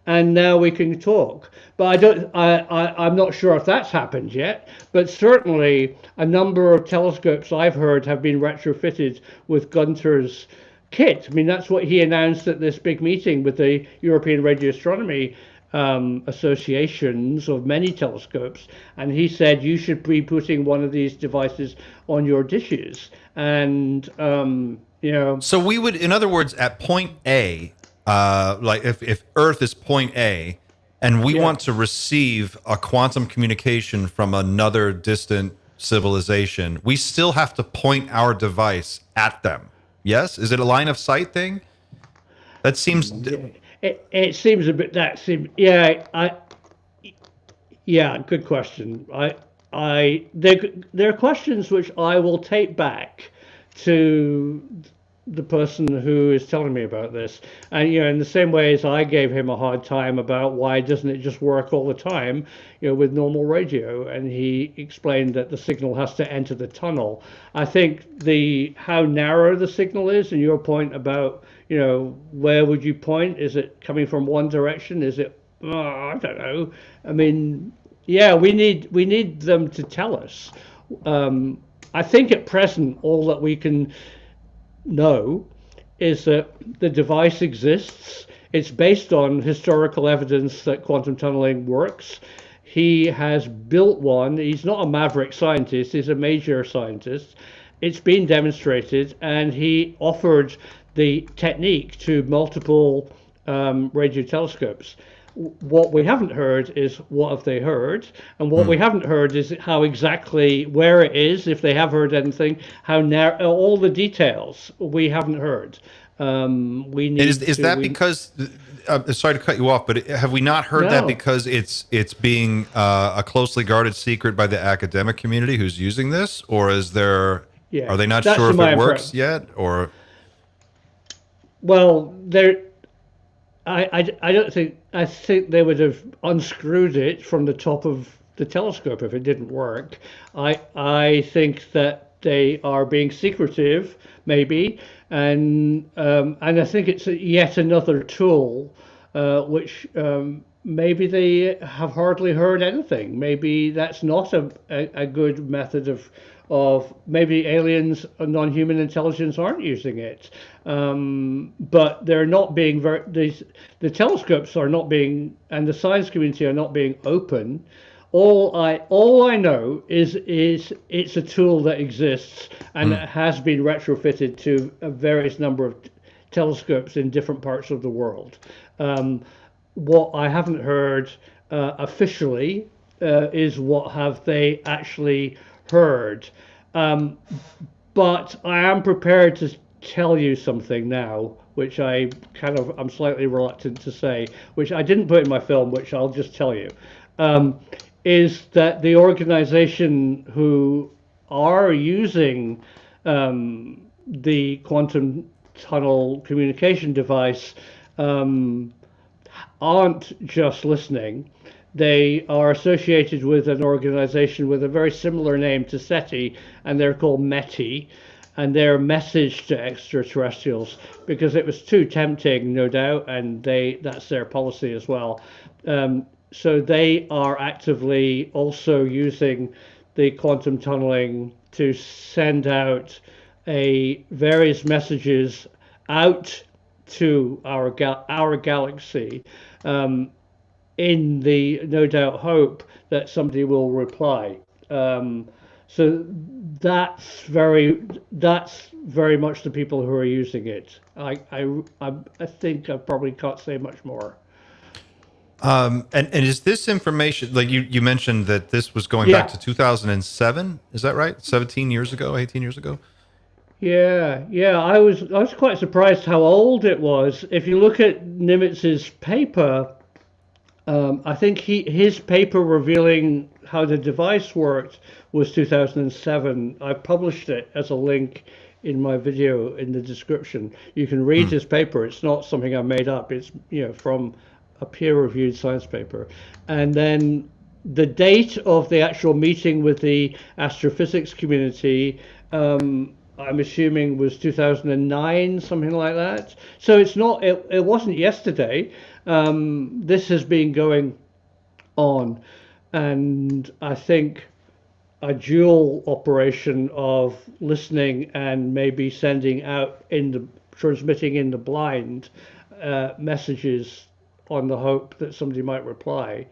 [SPEAKER 2] and now we can talk. But I'm not sure if that's happened yet. But certainly, a number of telescopes I've heard have been retrofitted with Gunter's kit. I mean, that's what he announced at this big meeting with the European Radio Astronomy associations of many telescopes, and he said you should be putting one of these devices on your dishes. And
[SPEAKER 1] So we would, in other words, at point A, like if Earth is point A, and we want to receive a quantum communication from another distant civilization, we still have to point our device at them. Yes, is it a line of sight thing? That seems.
[SPEAKER 2] It seems a bit that seems good question. There are questions which I will take back to the person who is telling me about this, and in the same way as I gave him a hard time about why doesn't it just work all the time, with normal radio, and he explained that the signal has to enter the tunnel. I think how narrow the signal is, and your point about where would you point? Is it coming from one direction? Is it? I don't know. I mean, we need them to tell us. I think at present all that we can know is that the device exists. It's based on historical evidence that quantum tunneling works. He has built one. He's not a maverick scientist, he's a major scientist. It's been demonstrated, and he offered the technique to multiple radio telescopes. What we haven't heard is what have they heard, and what we haven't heard is how exactly where it is, if they have heard anything, how narrow, all the details we haven't heard. We need.
[SPEAKER 1] Is that because? Sorry to cut you off, but have we not heard that because it's being a closely guarded secret by the academic community who's using this, or is there?
[SPEAKER 2] Yeah,
[SPEAKER 1] are they not sure if it works yet, or?
[SPEAKER 2] Well, I don't think. I think they would have unscrewed it from the top of the telescope if it didn't work. I think that they are being secretive, maybe, and I think it's yet another tool, which maybe they have hardly heard anything. Maybe that's not a good method of maybe aliens, non-human intelligence aren't using it, but they're not being the telescopes are not being, and the science community are not being open. All I know is it's a tool that exists, and it has been retrofitted to a various number of telescopes in different parts of the world. What I haven't heard officially is what have they actually heard. But I am prepared to tell you something now, which I'm slightly reluctant to say, which I didn't put in my film, which I'll just tell you, is that the organization who are using the quantum tunnel communication device aren't just listening. They are associated with an organization with a very similar name to SETI, and they're called METI, and their message to extraterrestrials, because it was too tempting, no doubt, and that's their policy as well. So they are actively also using the quantum tunneling to send out various messages out to our galaxy, in the no doubt hope that somebody will reply. So that's very much the people who are using it. I think I probably can't say much more.
[SPEAKER 1] And is this information, like you mentioned that this was going back to 2007? Is that right? 17 years ago, 18 years ago?
[SPEAKER 2] Yeah. I was quite surprised how old it was. If you look at Nimitz's paper, I think his paper revealing how the device worked was 2007. I published it as a link in my video in the description. You can read his paper. It's not something I made up. It's from a peer-reviewed science paper. And then the date of the actual meeting with the astrophysics community, I'm assuming was 2009, something like that. So it wasn't yesterday. This has been going on, and I think a dual operation of listening and maybe sending out transmitting in the blind messages on the hope that somebody might reply.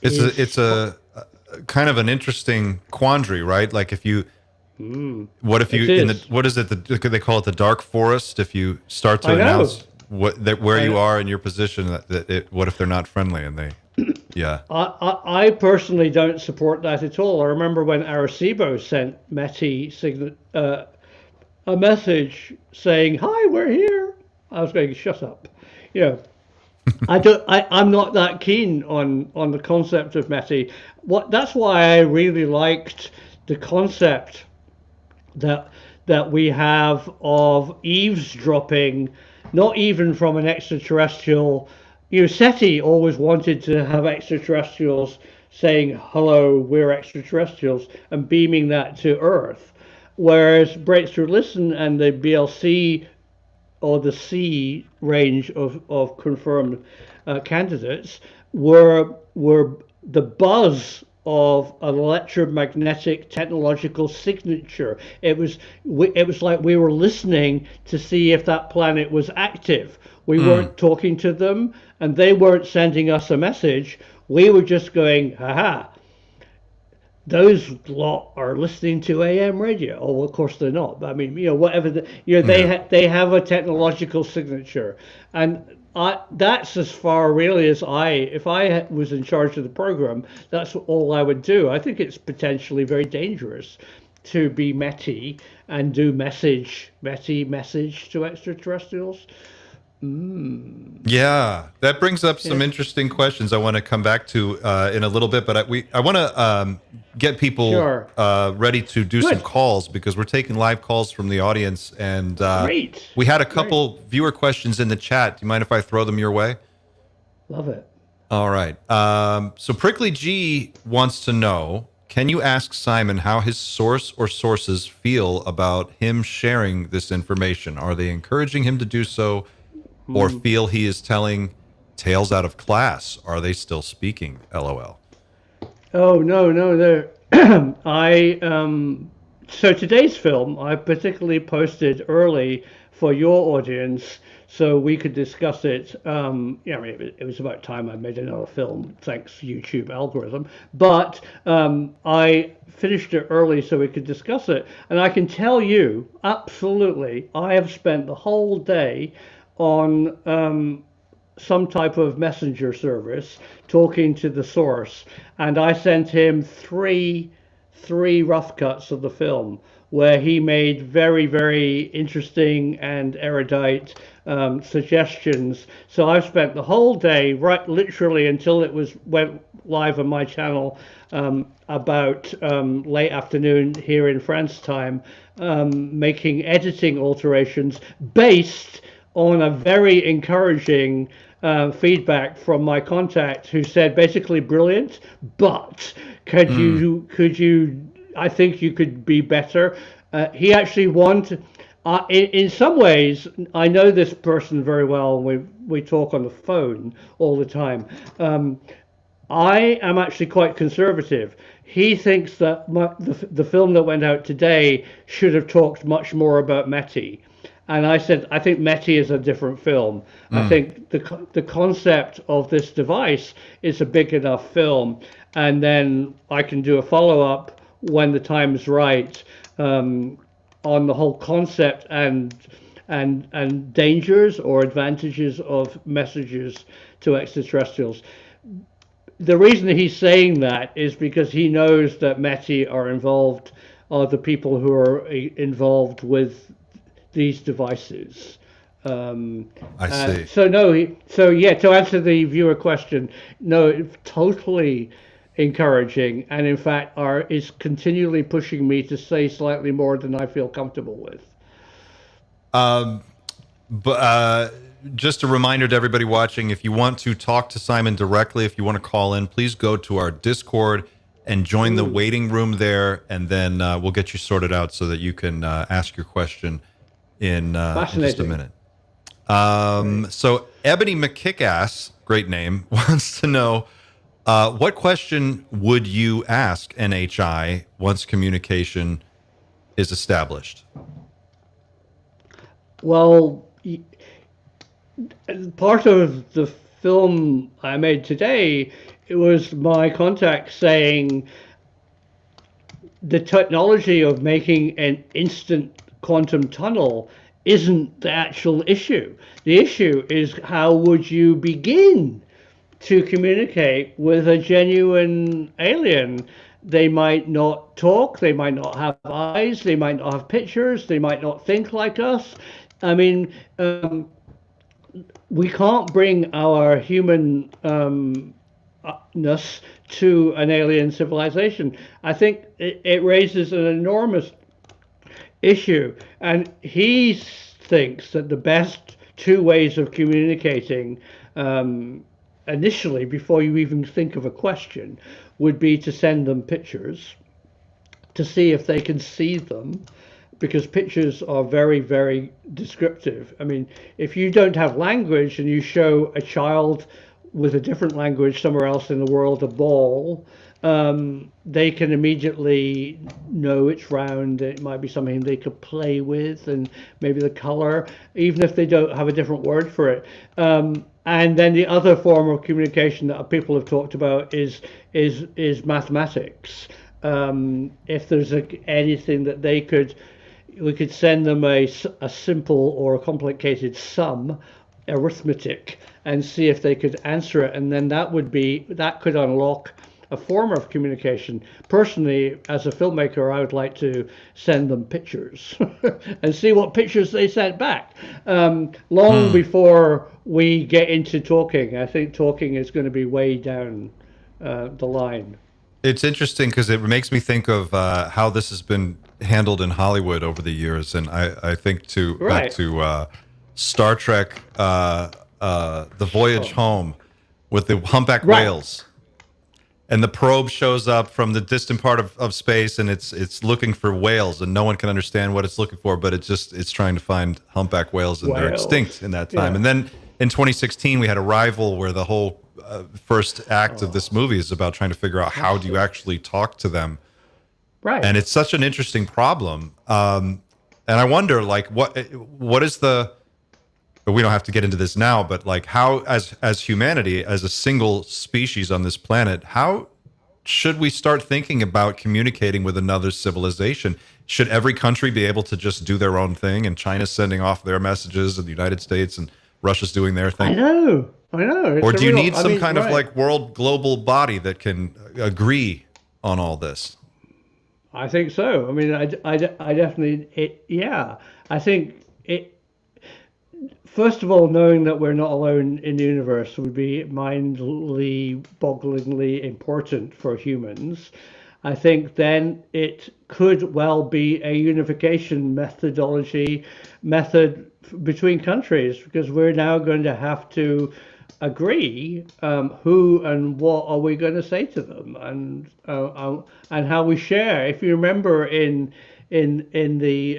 [SPEAKER 1] It's a kind of an interesting quandary, right? Like if you, what if you what is it? They call it the dark forest. If you start to announce where you are in your position, what if they're not friendly and they, yeah.
[SPEAKER 2] I personally don't support that at all. I remember when Arecibo sent METI a message saying, "Hi, we're here." I was going, "Shut up," I'm not that keen on the concept of METI. That's why I really liked the concept that we have of eavesdropping, not even from an extraterrestrial. SETI always wanted to have extraterrestrials saying, "Hello, we're extraterrestrials," and beaming that to Earth. Whereas Breakthrough Listen and the BLC or the C range of confirmed candidates were the buzz of an electromagnetic technological signature. It was like we were listening to see if that planet was active. We weren't talking to them, and they weren't sending us a message. We were just going, "Haha, those lot are listening to AM radio." Oh, well, of course they're not. But I mean, whatever. They have a technological signature, and that's as far really as if I was in charge of the program, that's all I would do. I think it's potentially very dangerous to be METI and do METI message to extraterrestrials.
[SPEAKER 1] Yeah, that brings up some interesting questions I want to come back to in a little bit, but I want to get people ready to do some calls because we're taking live calls from the audience, and we had a couple viewer questions in the chat. Do you mind if I throw them your way?
[SPEAKER 2] Love it.
[SPEAKER 1] All right. So Prickly G wants to know, can you ask Simon how his source or sources feel about him sharing this information? Are they encouraging him to do so? Or feel he is telling tales out of class? Are they still speaking? LOL.
[SPEAKER 2] Oh, no. They're so today's film I particularly posted early for your audience so we could discuss it. It was about time I made another film, thanks YouTube algorithm. But I finished it early so we could discuss it. And I can tell you, absolutely, I have spent the whole day on some type of messenger service talking to the source, and I sent him three rough cuts of the film where he made very, very interesting and erudite suggestions. So I've spent the whole day, right literally until it went live on my channel about late afternoon here in France time, making editing alterations based on a very encouraging feedback from my contact, who said basically brilliant, but could you I think you could be better. He actually wanted, in some ways, I know this person very well. We talk on the phone all the time. I am actually quite conservative. He thinks that the film that went out today should have talked much more about METI. And I said, I think METI is a different film. I think the concept of this device is a big enough film. And then I can do a follow up when the time's right, on the whole concept and dangers or advantages of messages to extraterrestrials. The reason he's saying that is because he knows that METI are the people who are involved with these devices.
[SPEAKER 1] I see.
[SPEAKER 2] To answer the viewer question, no, it's totally encouraging, and in fact is continually pushing me to say slightly more than I feel comfortable with.
[SPEAKER 1] But just a reminder to everybody watching, if you want to talk to Simon directly, if you want to call in, please go to our Discord and join the waiting room there, and then we'll get you sorted out so that you can ask your question in just a minute. So Ebony McKickass, great name, wants to know, what question would you ask NHI once communication is established?
[SPEAKER 2] Well, part of the film I made today, it was my contact saying the technology of making an instant quantum tunnel isn't the actual issue. The issue is, how would you begin to communicate with a genuine alien? They might not talk, they might not have eyes, they might not have pictures, they might not think like us. I mean, we can't bring our humanness to an alien civilization. I think it raises an enormous issue, and he thinks that the best two ways of communicating, initially, before you even think of a question, would be to send them pictures to see if they can see them, because pictures are very, very descriptive. I mean, if you don't have language and you show a child with a different language somewhere else in the world a ball, they can immediately know it's round. It might be something they could play with, and maybe the color, even if they don't have a different word for it. And then the other form of communication that people have talked about is mathematics. If there's anything that we could send them a simple or a complicated sum, arithmetic, and see if they could answer it, and then that could unlock a form of communication. Personally, as a filmmaker, I would like to send them pictures and see what pictures they sent back. Long before we get into talking, I think talking is going to be way down the line.
[SPEAKER 1] It's interesting because it makes me think of how this has been handled in Hollywood over the years, and I think back to Star Trek, The Voyage Home, with the humpback whales, and the probe shows up from the distant part of space, and it's looking for whales, and no one can understand what it's looking for, but it's trying to find humpback whales, and they're extinct in that time. And then in 2016, we had Arrival, where the whole first act of this movie is about trying to figure out how do you actually talk to them.
[SPEAKER 2] Right.
[SPEAKER 1] And it's such an interesting problem. And I wonder, like, what is but we don't have to get into this now, but like, how, as humanity, as a single species on this planet, how should we start thinking about communicating with another civilization? Should every country be able to just do their own thing, and China's sending off their messages, and the United States and Russia's doing their thing?
[SPEAKER 2] I know.
[SPEAKER 1] Or do you need some kind of like world global body that can agree on all this?
[SPEAKER 2] I think so. I mean, I definitely, I think it, first of all, knowing that we're not alone in the universe would be mind-bogglingly important for humans. I think then it could well be a unification method between countries, because we're now going to have to agree who and what are we going to say to them, and how we share. If you remember in the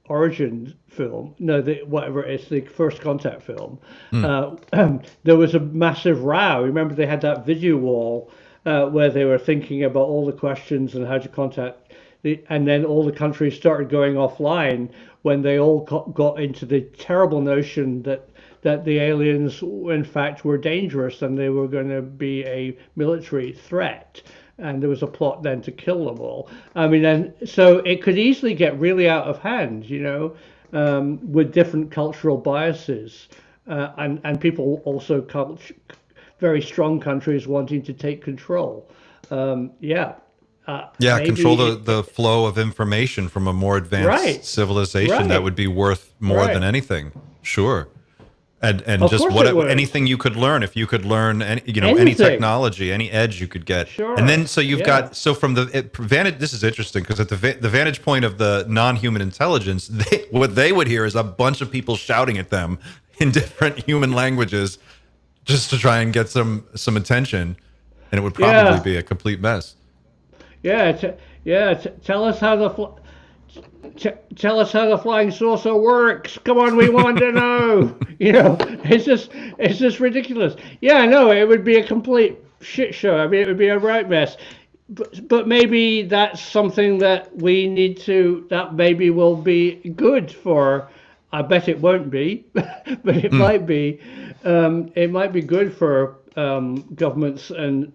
[SPEAKER 2] Origin film, no, whatever it's the First Contact film, there was a massive row. Remember, they had that video wall where they were thinking about all the questions and how to contact, and then all the countries started going offline when they all got into the terrible notion that the aliens, in fact, were dangerous and they were going to be a military threat. And there was a plot then to kill them all. I mean, and so it could easily get really out of hand, with different cultural biases, and people also very strong countries wanting to take control.
[SPEAKER 1] Control the flow of information from a more advanced civilization that would be worth more than anything. Sure. And just anything you could learn, if you could learn any technology, any edge you could get.
[SPEAKER 2] Sure.
[SPEAKER 1] And then so you've got, so from the vantage, this is interesting because at the vantage point of the non-human intelligence, what they would hear is a bunch of people shouting at them in different human languages just to try and get some attention, and it would probably be a complete mess.
[SPEAKER 2] Tell us how the flying saucer works. Come on, we want to know. It's just ridiculous. Yeah, no, it would be a complete shit show. I mean, it would be a right mess. But maybe that's something that we need to. That maybe will be good for. I bet it won't be, but it might be. It might be good for governments and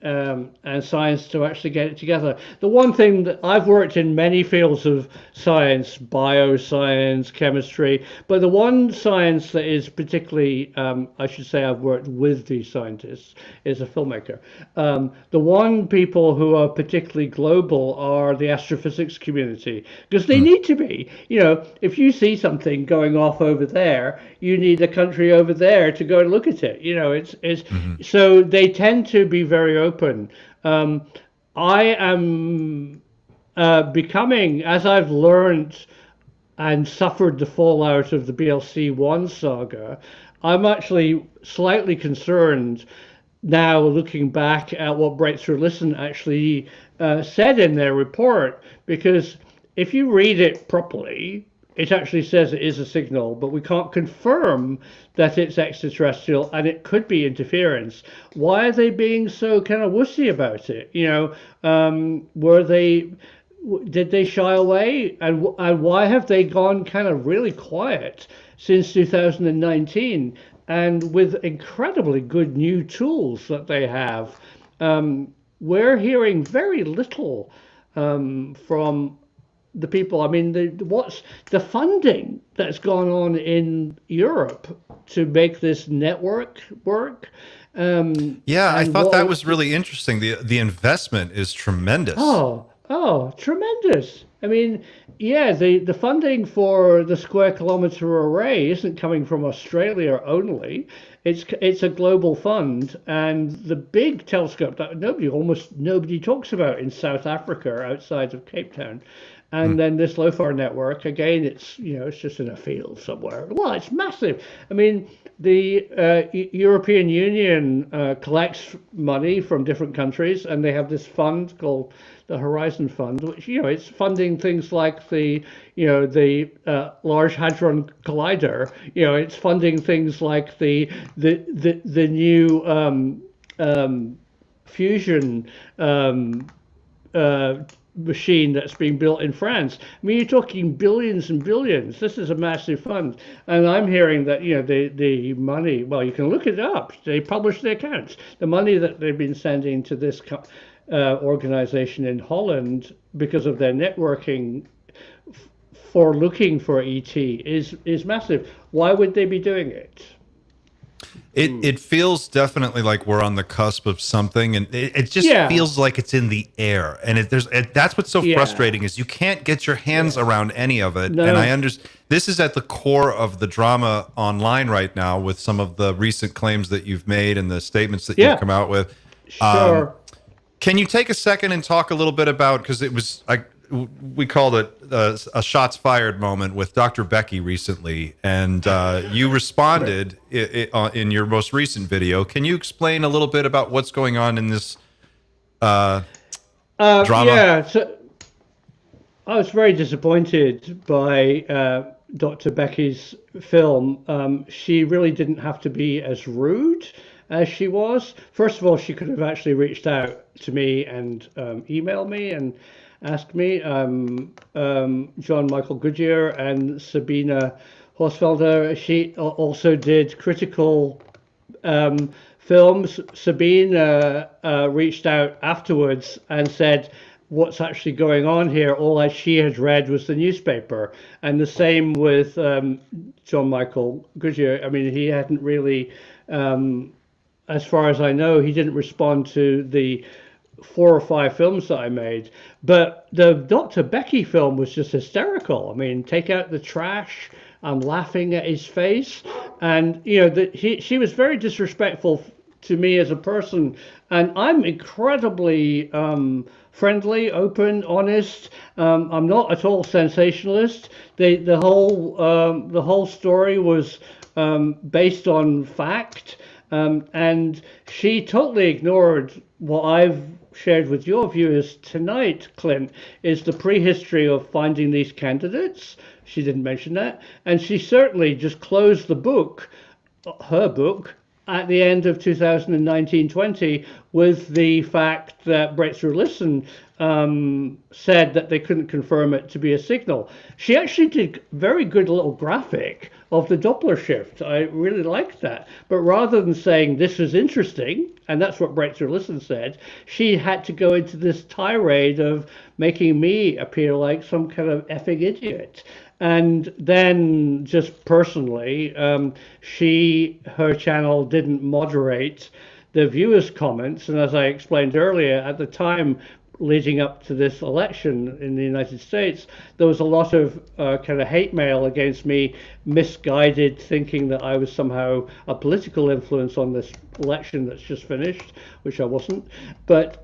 [SPEAKER 2] science to actually get it together. The one thing that I've worked in many fields of science, bioscience, chemistry, but the one science that is particularly, I should say I've worked with these scientists, is a filmmaker. The one people who are particularly global are the astrophysics community, because they need to be. If you see something going off over there, you need a country over there to go and look at it. So they tend to be very open. I am becoming, as I've learned and suffered the fallout of the BLC-1 saga, I'm actually slightly concerned now looking back at what Breakthrough Listen actually said in their report, because if you read it properly, it actually says it is a signal, but we can't confirm that it's extraterrestrial, and it could be interference. Why are they being so kind of wussy about it? Did they shy away? And why have they gone kind of really quiet since 2019? And with incredibly good new tools that they have, we're hearing very little from the people. I mean, what's the funding that's gone on in Europe to make this network work?
[SPEAKER 1] I thought that was really interesting. The investment is tremendous.
[SPEAKER 2] Oh, tremendous. I mean, the funding for the square kilometer array isn't coming from Australia only. It's a global fund, and the big telescope that almost nobody talks about in South Africa outside of Cape Town. And then this LOFAR network, again, it's just in a field somewhere. Well, it's massive. I mean, the European Union collects money from different countries, and they have this fund called the Horizon Fund, which it's funding things like the Large Hadron Collider. It's funding things like the new fusion machine that's being built in France. I mean, you're talking billions and billions. This is a massive fund, and I'm hearing that the money. Well, you can look it up. They publish the accounts. The money that they've been sending to this organization in Holland because of their networking for looking for ET is massive. Why would they be doing it?
[SPEAKER 1] It feels definitely like we're on the cusp of something, and it just feels like it's in the air. And that's what's so frustrating is you can't get your hands around any of it. No. And I understand this is at the core of the drama online right now with some of the recent claims that you've made and the statements that you've come out with.
[SPEAKER 2] Sure.
[SPEAKER 1] Can you take a second and talk a little bit about, because we called it a shots fired moment with Dr. Becky recently, and you responded in your most recent video. Can you explain a little bit about what's going on in this drama?
[SPEAKER 2] Yeah, so I was very disappointed by Dr. Becky's film, she really didn't have to be as rude as she was. First of all, she could have actually reached out to me and emailed me and asked me. John Michael Goodyear and Sabina Horsfelder, she also did critical films. Sabine reached out afterwards and said, what's actually going on here? All she had read was the newspaper. And the same with John Michael Goodyear. I mean, he hadn't really, as far as I know, he didn't respond to the 4 or 5 films that I made. But the Dr. Becky film was just hysterical. I mean, take out the trash. I'm laughing at his face. And, you know, she was very disrespectful to me as a person. And I'm incredibly friendly, open, honest. I'm not at all sensationalist. The whole story was based on fact, and she totally ignored what I've shared with your viewers tonight, Clint, is the prehistory of finding these candidates. She didn't mention that, and she certainly just closed the book, her book, at the end of 2019-20 with the fact that Breakthrough Listen said that they couldn't confirm it to be a signal. She actually did very good little graphic of the Doppler shift. I really liked that. But rather than saying this is interesting, and that's what Breakthrough Listen said, she had to go into this tirade of making me appear like some kind of effing idiot. And then just personally, her channel didn't moderate the viewers' comments. And as I explained earlier, at the time leading up to this election in the United States, there was a lot of kind of hate mail against me, misguided thinking that I was somehow a political influence on this election that's just finished, which I wasn't. But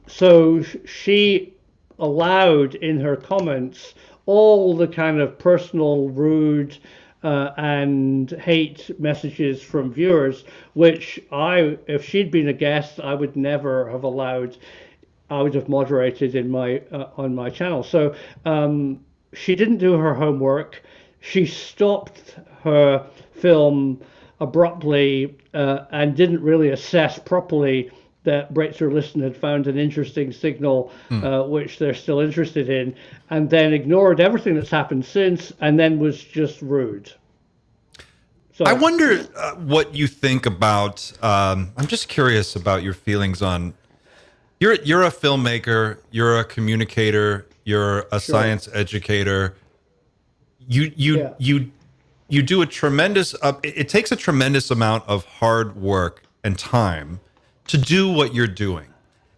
[SPEAKER 2] so she allowed in her comments all the kind of personal, rude, and hate messages from viewers, which if she'd been a guest, I would never have allowed. I would have moderated in my on my channel. So she didn't do her homework. She stopped her film abruptly and didn't really assess properly that Breakthrough Listen had found an interesting signal, which they're still interested in, and then ignored everything that's happened since, and then was just rude. So
[SPEAKER 1] I wonder what you think about. I'm just curious about your feelings on. You're a filmmaker. You're a communicator. You're a science educator. You do a tremendous. It takes a tremendous amount of hard work and time to do what you're doing.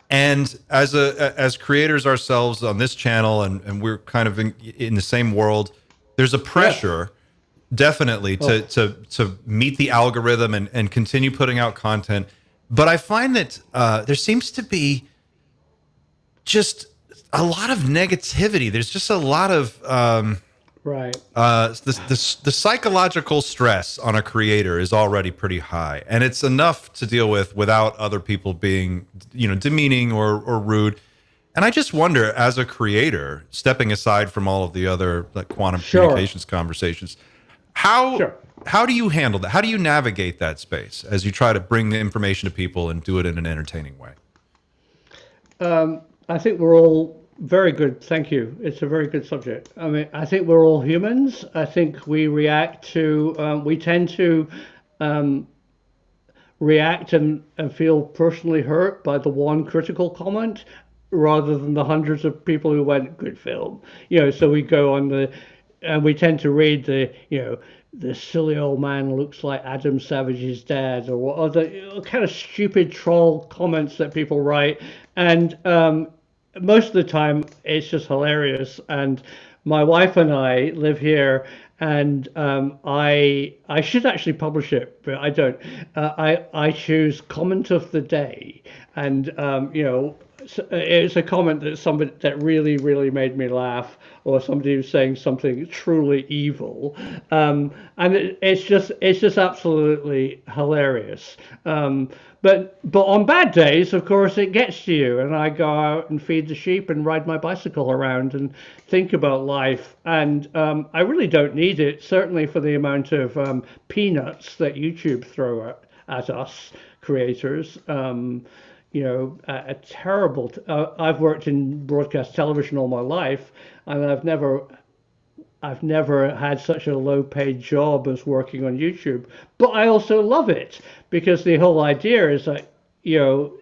[SPEAKER 1] And as creators ourselves on this channel, and we're kind of in the same world, there's a pressure definitely to meet the algorithm and continue putting out content. But I find that there seems to be just a lot of negativity. There's just a lot of the psychological stress on a creator is already pretty high, and it's enough to deal with without other people being, demeaning or rude. And I just wonder, as a creator, stepping aside from all of the other like quantum communications conversations, how do you handle that? How do you navigate that space as you try to bring the information to people and do it in an entertaining way?
[SPEAKER 2] I think we're all very good. Thank you. It's a very good subject. I mean, I think we're all humans. I think we react to, we tend to react and feel personally hurt by the one critical comment rather than the hundreds of people who went, good film. So we go on and we tend to read the silly old man looks like Adam Savage's dad, or what other kind of stupid troll comments that people write. And most of the time it's just hilarious. And my wife and I live here, and I should actually publish it, but I don't. I choose comment of the day, and it's a comment that somebody that really made me laugh, or somebody who's saying something truly evil, and it's just absolutely hilarious. But on bad days, of course, it gets to you, and I go out and feed the sheep and ride my bicycle around and think about life, and I really don't need it. Certainly for the amount of peanuts that YouTube throw at us creators. A terrible. I've worked in broadcast television all my life, and I've never had such a low-paid job as working on YouTube. But I also love it because the whole idea is that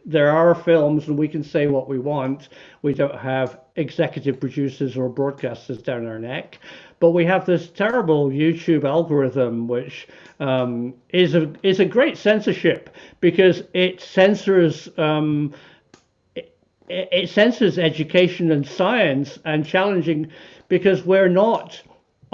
[SPEAKER 2] there are films and we can say what we want. We don't have executive producers or broadcasters down our neck, but we have this terrible YouTube algorithm, which is a great censorship because it censors it censors education and science and challenging, because we're not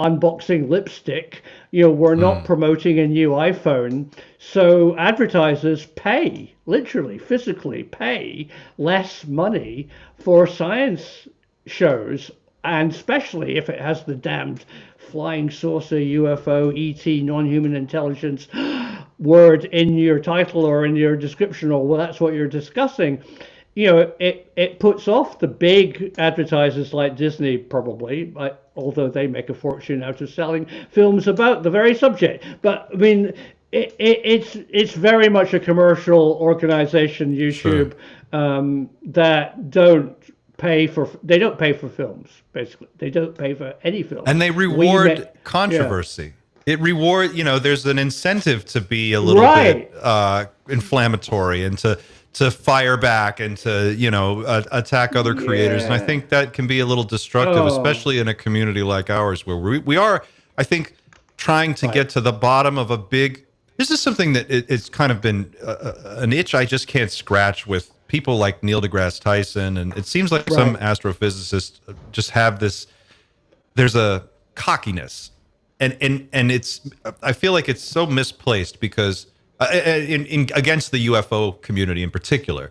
[SPEAKER 2] unboxing lipstick, we're not promoting a new iPhone. So advertisers pay, literally, physically pay less money for science shows, and especially if it has the damned flying saucer, UFO, ET, non-human intelligence word in your title or in your description, or well, that's what you're discussing. It puts off the big advertisers like Disney, probably, although they make a fortune out of selling films about the very subject. But I mean, it's very much a commercial organization, YouTube, that they don't pay for films. Basically, they don't pay for any film,
[SPEAKER 1] and they reward controversy. Yeah. It reward, there's an incentive to be a little bit inflammatory and to fire back and to attack other creators. And I think that can be a little destructive, especially in a community like ours, where we are, I think, trying to get to the bottom of a big. This is something that it's kind of been an itch I just can't scratch with people like Neil deGrasse Tyson, and it seems like some astrophysicists just have this. There's a cockiness, and it's. I feel like it's so misplaced because. Against the UFO community in particular,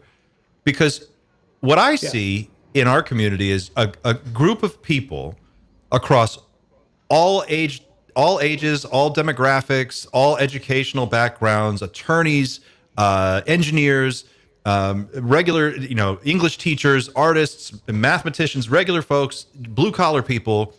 [SPEAKER 1] because what I see in our community is a group of people across all ages, all demographics, all educational backgrounds, attorneys, engineers, regular, English teachers, artists, mathematicians, regular folks, blue collar people,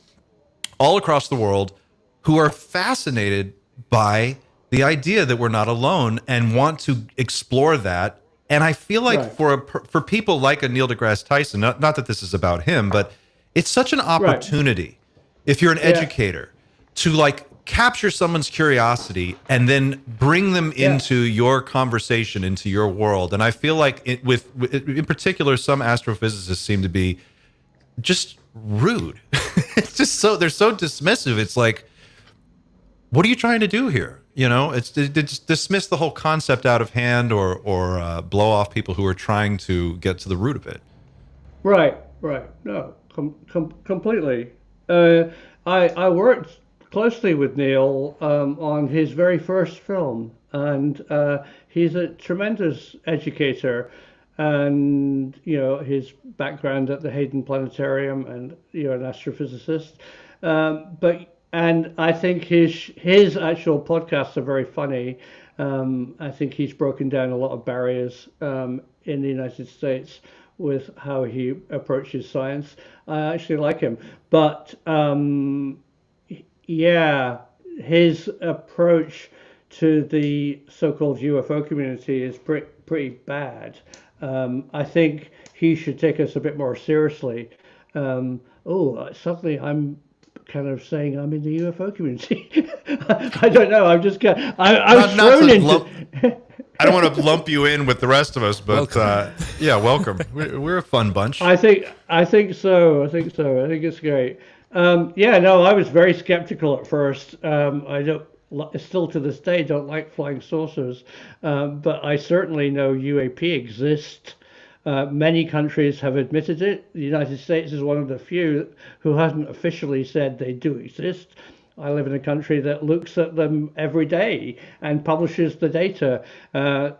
[SPEAKER 1] all across the world, who are fascinated by the idea that we're not alone and want to explore that. And I feel like for people like a Neil deGrasse Tyson, not that this is about him, but it's such an opportunity if you're an educator to capture someone's curiosity and then bring them into your conversation, into your world. And I feel like in particular, some astrophysicists seem to be just rude. It's just they're so dismissive. It's like, what are you trying to do here? It's to dismiss the whole concept out of hand or blow off people who are trying to get to the root of it.
[SPEAKER 2] Right. No, completely. I worked closely with Neil on his very first film, and he's a tremendous educator. And his background at the Hayden Planetarium, and an astrophysicist, And I think his actual podcasts are very funny. I think he's broken down a lot of barriers in the United States with how he approaches science. I actually like him, but his approach to the so-called UFO community is pretty bad. I think he should take us a bit more seriously. Suddenly I'm kind of saying I'm in the UFO community. I don't know. I'm just I'm thrown into.
[SPEAKER 1] I don't want to lump you in with the rest of us, but welcome. We're a fun bunch.
[SPEAKER 2] I think so. I think it's great. I was very skeptical at first. I don't. Still to this day, don't like flying saucers, but I certainly know UAP exist. Many countries have admitted it. The United States is one of the few who hasn't officially said they do exist. I live in a country that looks at them every day and publishes the data.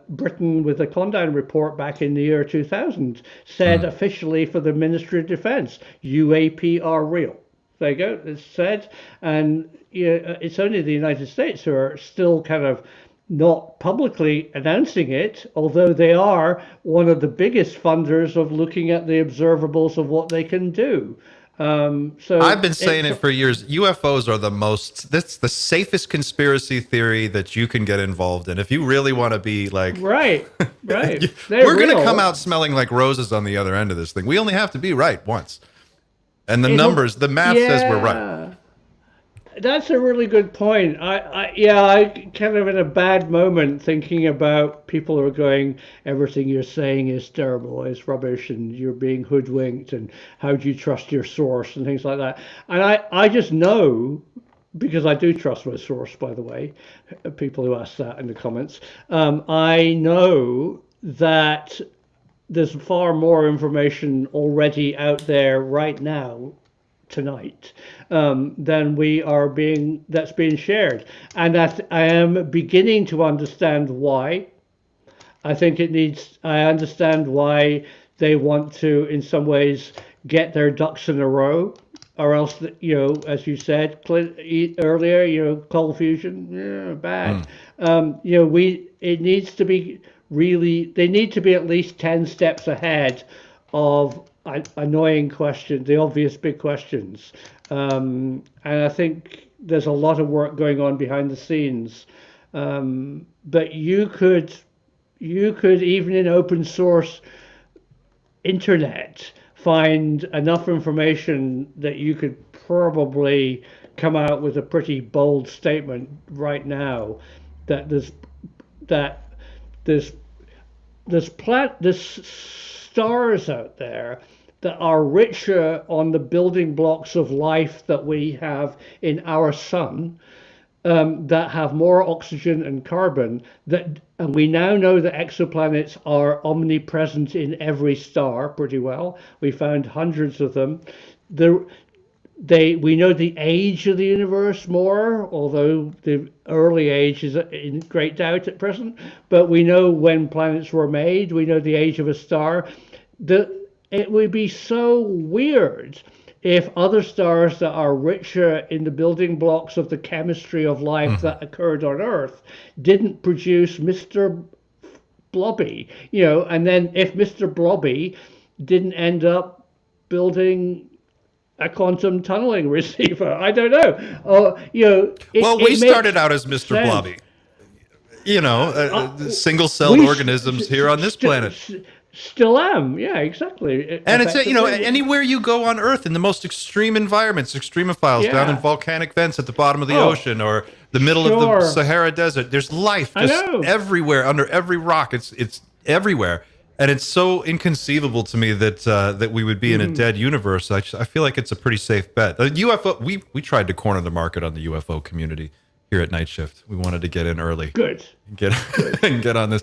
[SPEAKER 2] Britain, with the Condon report back in the year 2000, said officially for the Ministry of Defence, UAP are real. There you go, it's said. And it's only the United States who are still kind of not publicly announcing it, although they are one of the biggest funders of looking at the observables of what they can do. So
[SPEAKER 1] I've been saying it for years. UFOs are that's the safest conspiracy theory that you can get involved in. If you really want to be like,
[SPEAKER 2] right.
[SPEAKER 1] we're going to come out smelling like roses on the other end of this thing. We only have to be right once. And the numbers, the math says we're right.
[SPEAKER 2] That's a really good point. I kind of in a bad moment thinking about people who are going, everything you're saying is terrible, it's rubbish, and you're being hoodwinked, and how do you trust your source, and things like that. And I just know, because I do trust my source, by the way, people who ask that in the comments, I know that there's far more information already out there right now tonight than that's being shared, and that I am beginning to understand why. I understand why they want to, in some ways, get their ducks in a row, or else, as you said earlier, cold fusion, bad. It needs to be they need to be at least 10 steps ahead of annoying questions, the obvious big questions. And I think there's a lot of work going on behind the scenes. But you could even in open source internet find enough information that you could probably come out with a pretty bold statement right now that there's stars out there that are richer on the building blocks of life that we have in our sun, that have more oxygen and carbon, and we now know that exoplanets are omnipresent in every star pretty well. We found hundreds of them. We know the age of the universe more, although the early age is in great doubt at present. But we know when planets were made. We know the age of a star. It would be so weird if other stars that are richer in the building blocks of the chemistry of life that occurred on Earth didn't produce Mr. Blobby, and then if Mr. Blobby didn't end up building a quantum tunneling receiver, I don't know.
[SPEAKER 1] We started out as Mr. Blobby, single-celled organisms here on this planet.
[SPEAKER 2] Still am, yeah, exactly.
[SPEAKER 1] And it's anywhere you go on Earth in the most extreme environments, extremophiles down in volcanic vents at the bottom of the ocean or the middle of the Sahara Desert. There's life just everywhere under every rock. It's everywhere, and it's so inconceivable to me that we would be in a dead universe. I feel like it's a pretty safe bet. The UFO, we tried to corner the market on the UFO community here at Night Shift. We wanted to get in early.
[SPEAKER 2] Good.
[SPEAKER 1] Get on this.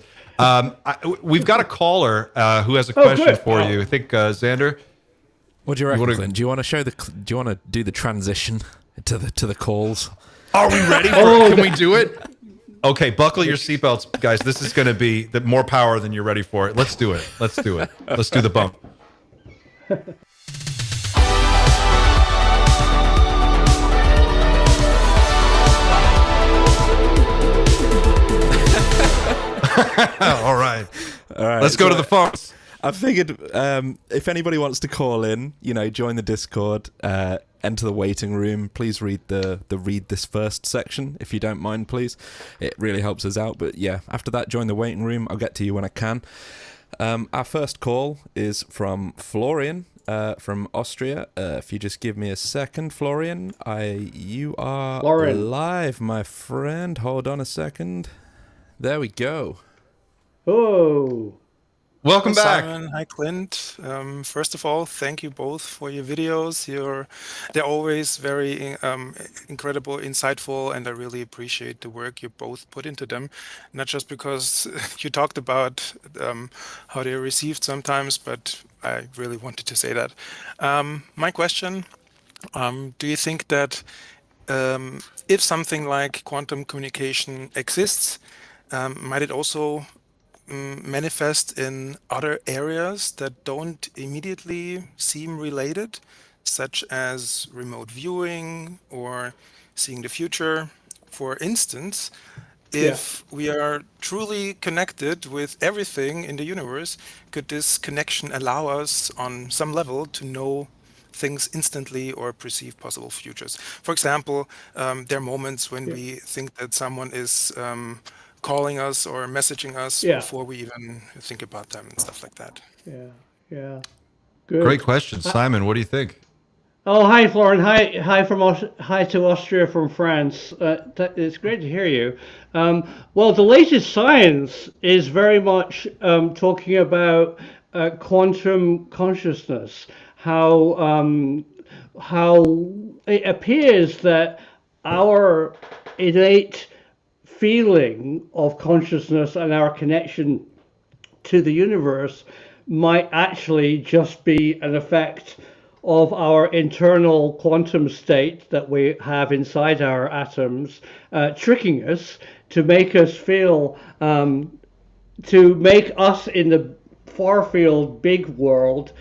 [SPEAKER 1] We've got a caller who has a question for you. I think Xander.
[SPEAKER 3] What do you reckon, Clint? Do you want to do the transition to the calls?
[SPEAKER 1] Are we ready for it? Can we do it? Okay, buckle your seatbelts, guys. This is going to be more power than you're ready for it. Let's do it. Let's do the bump. All right. Let's go to the phones.
[SPEAKER 3] I figured if anybody wants to call in, join the Discord, enter the waiting room. Please read the read this first section, if you don't mind, please. It really helps us out. But yeah, after that, join the waiting room. I'll get to you when I can. Our first call is from Florian from Austria. If you just give me a second, Florian. You are live, my friend. Hold on a second. There we go.
[SPEAKER 2] Oh.
[SPEAKER 1] Welcome back.
[SPEAKER 4] Simon. Hi, Clint. First of all, thank you both for your videos. They're always very incredible, insightful, and I really appreciate the work you both put into them. Not just because you talked about how they're received sometimes, but I really wanted to say that. My question, do you think that if something like quantum communication exists, might it also manifest in other areas that don't immediately seem related, such as remote viewing or seeing the future? For instance,
[SPEAKER 2] Yeah.
[SPEAKER 4] if we are truly connected with everything in the universe, could this connection allow us on some level to know things instantly or perceive possible futures? For example, there are moments when
[SPEAKER 2] Yeah.
[SPEAKER 4] we think that someone is calling us or messaging us
[SPEAKER 2] Yeah.
[SPEAKER 4] before we even think about them and stuff like that.
[SPEAKER 2] Yeah. Yeah.
[SPEAKER 1] Great
[SPEAKER 2] Good.
[SPEAKER 1] question, Simon. What do you think?
[SPEAKER 2] Oh, hi, Florin. Hi to Austria from France. It's great to hear you. Well, the latest science is very much talking about quantum consciousness. How it appears that our innate feeling of consciousness and our connection to the universe might actually just be an effect of our internal quantum state that we have inside our atoms, tricking us to make us feel, to make us in the far field big world,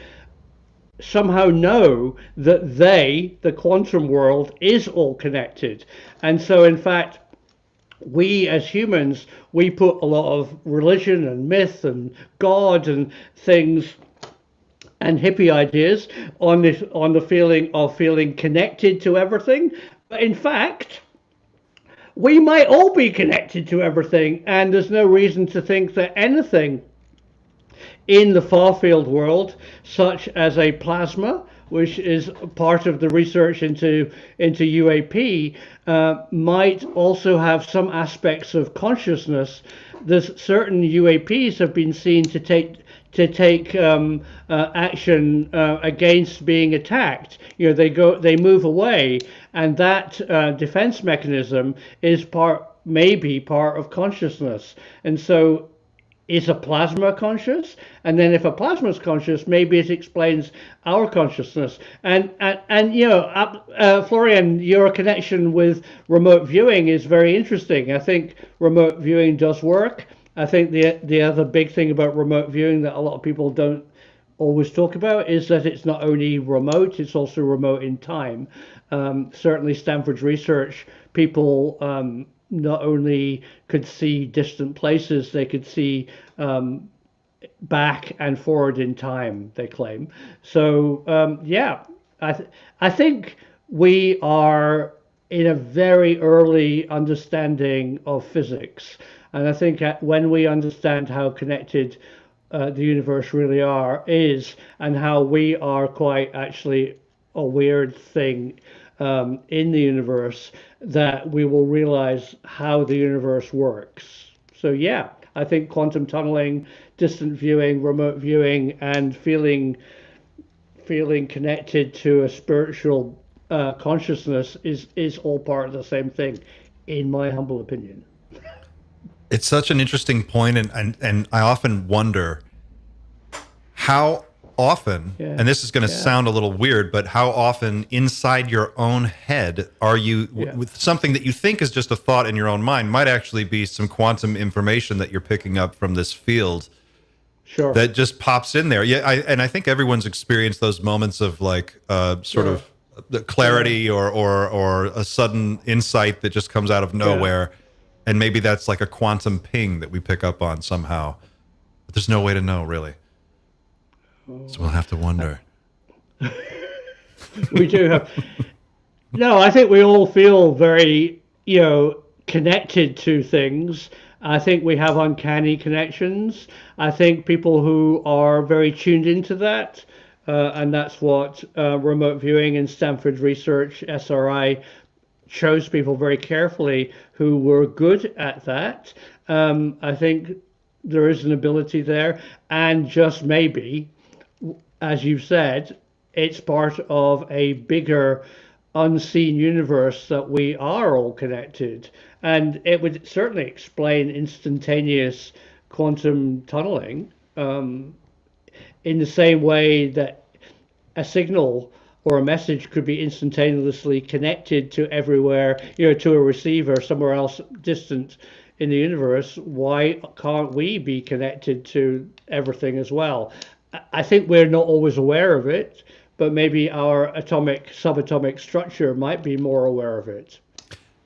[SPEAKER 2] somehow know that the quantum world, is all connected. And so, in fact, we as humans, we put a lot of religion and myth and God and things and hippie ideas on the feeling of feeling connected to everything. But in fact, we might all be connected to everything, and there's no reason to think that anything in the far field world, such as a plasma, which is part of the research into UAP, might also have some aspects of consciousness. There's certain UAPs have been seen to take action against being attacked. You know, they move away, and that defense mechanism is maybe part of consciousness. And so, is a plasma conscious? And then if a plasma is conscious, maybe it explains our consciousness. And you know, Florian, your connection with remote viewing is very interesting. I think remote viewing does work. I think the other big thing about remote viewing that a lot of people don't always talk about is that it's not only remote, it's also remote in time. Certainly, Stanford's research, people not only could see distant places, they could see back and forward in time, they claim. So, yeah, I think we are in a very early understanding of physics. And I think when we understand how connected the universe really is, and how we are quite actually a weird thing in the universe, that we will realize how the universe works. So yeah, I think quantum tunneling, distant viewing, remote viewing, and feeling connected to a spiritual consciousness is all part of the same thing, in my humble opinion.
[SPEAKER 1] It's such an interesting point, and I often wonder how often,
[SPEAKER 2] Yeah.
[SPEAKER 1] and this is going to
[SPEAKER 2] Yeah.
[SPEAKER 1] sound a little weird, but how often inside your own head are you
[SPEAKER 2] Yeah.
[SPEAKER 1] with something that you think is just a thought in your own mind might actually be some quantum information that you're picking up from this field
[SPEAKER 2] Sure.
[SPEAKER 1] that just pops in there. Yeah, I think everyone's experienced those moments of like sort of the clarity or a sudden insight that just comes out of nowhere. And maybe that's like a quantum ping that we pick up on somehow. But there's no way to know, really. So we'll have to wonder.
[SPEAKER 2] We do have. No, I think we all feel very, connected to things. I think we have uncanny connections. I think people who are very tuned into that, and that's what remote viewing and Stanford research, SRI, chose people very carefully who were good at that. I think there is an ability there, and just maybe, as you've said, it's part of a bigger unseen universe that we are all connected. And it would certainly explain instantaneous quantum tunneling in the same way that a signal or a message could be instantaneously connected to everywhere, to a receiver somewhere else distant in the universe. Why can't we be connected to everything as well? I think we're not always aware of it, but maybe our subatomic structure might be more aware of it.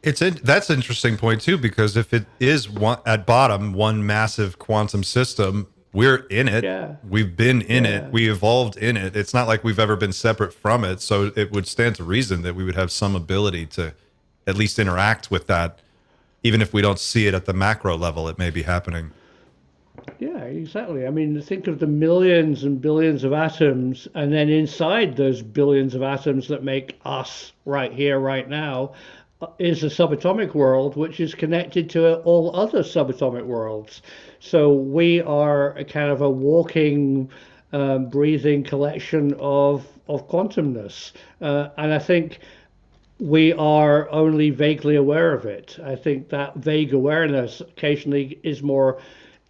[SPEAKER 1] That's an interesting point too, because if it is at bottom one massive quantum system, we're in it.
[SPEAKER 2] Yeah.
[SPEAKER 1] We've been in it. We evolved in it. It's not like we've ever been separate from it. So it would stand to reason that we would have some ability to at least interact with that, even if we don't see it at the macro level. It may be happening.
[SPEAKER 2] Yeah, exactly. I mean, think of the millions and billions of atoms, and then inside those billions of atoms that make us right here, right now, is a subatomic world, which is connected to all other subatomic worlds. So we are a kind of a walking, breathing collection of quantumness. And I think we are only vaguely aware of it. I think that vague awareness occasionally is more,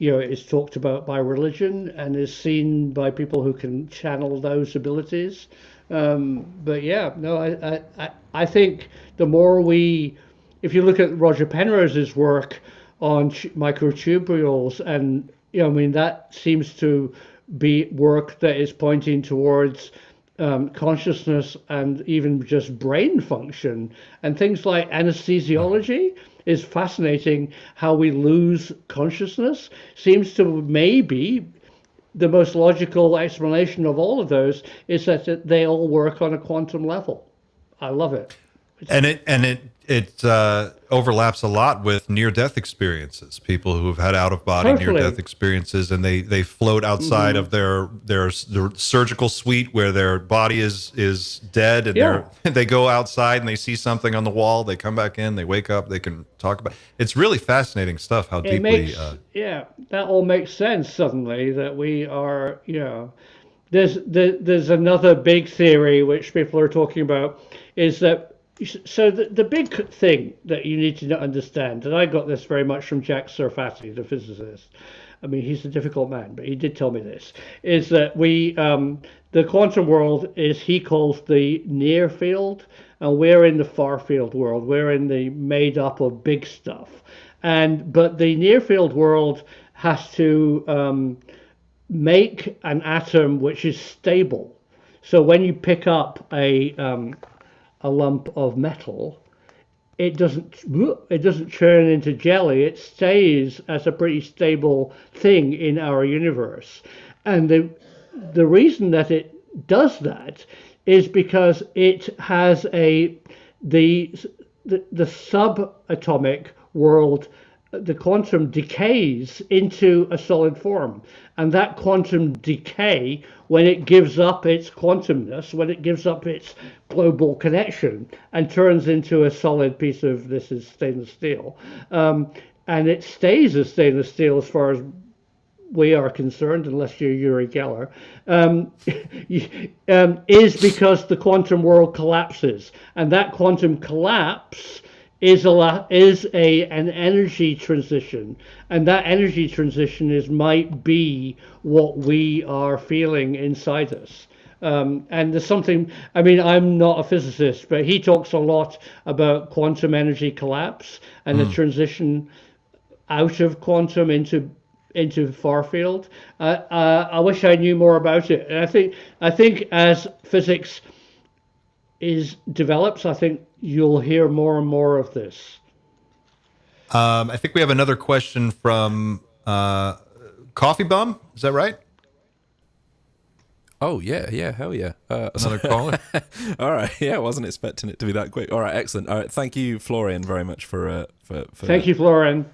[SPEAKER 2] is talked about by religion and is seen by people who can channel those abilities. But yeah, no, I think the more if you look at Roger Penrose's work on microtubules, and I mean that seems to be work that is pointing towards consciousness and even just brain function, and things like anesthesiology is fascinating. How we lose consciousness seems to maybe the most logical explanation of all of those is that they all work on a quantum level. I love it.
[SPEAKER 1] And it overlaps a lot with near-death experiences. People who have had out-of-body near-death experiences, and they float outside of their surgical suite where their body is dead, and they go outside and they see something on the wall. They come back in, they wake up, they can talk about. It's really fascinating stuff. How deeply,
[SPEAKER 2] that all makes sense suddenly. That we are, there's another big theory which people are talking about is that. So the big thing that you need to understand, and I got this very much from Jack Serfati, the physicist. I mean, he's a difficult man, but he did tell me this, is that the quantum world he calls the near field, and we're in the far field world. We're in the made up of big stuff. But the near field world has to make an atom which is stable. So when you pick up a lump of metal, it doesn't churn into jelly. It stays as a pretty stable thing in our universe. And the reason that it does that is because it has the subatomic world. The quantum decays into a solid form, and that quantum decay, when it gives up its quantumness, when it gives up its global connection and turns into a solid piece of, this is stainless steel, and it stays as stainless steel as far as we are concerned, unless you're Uri Geller, is because the quantum world collapses, and that quantum collapse is an energy transition, and that energy transition might be what we are feeling inside us. And there's something, I mean, I'm not a physicist, but he talks a lot about quantum energy collapse and the transition out of quantum into far field. I wish I knew more about it. And I think as physics develops, I think you'll hear more and more of this.
[SPEAKER 1] I think we have another question from Coffee Bum. Is that right?
[SPEAKER 3] Oh, yeah, hell yeah.
[SPEAKER 1] Another caller?
[SPEAKER 3] All right, yeah, I wasn't expecting it to be that quick. All right, excellent. All right, thank you, Florian, very much for
[SPEAKER 2] Thank you, Florian.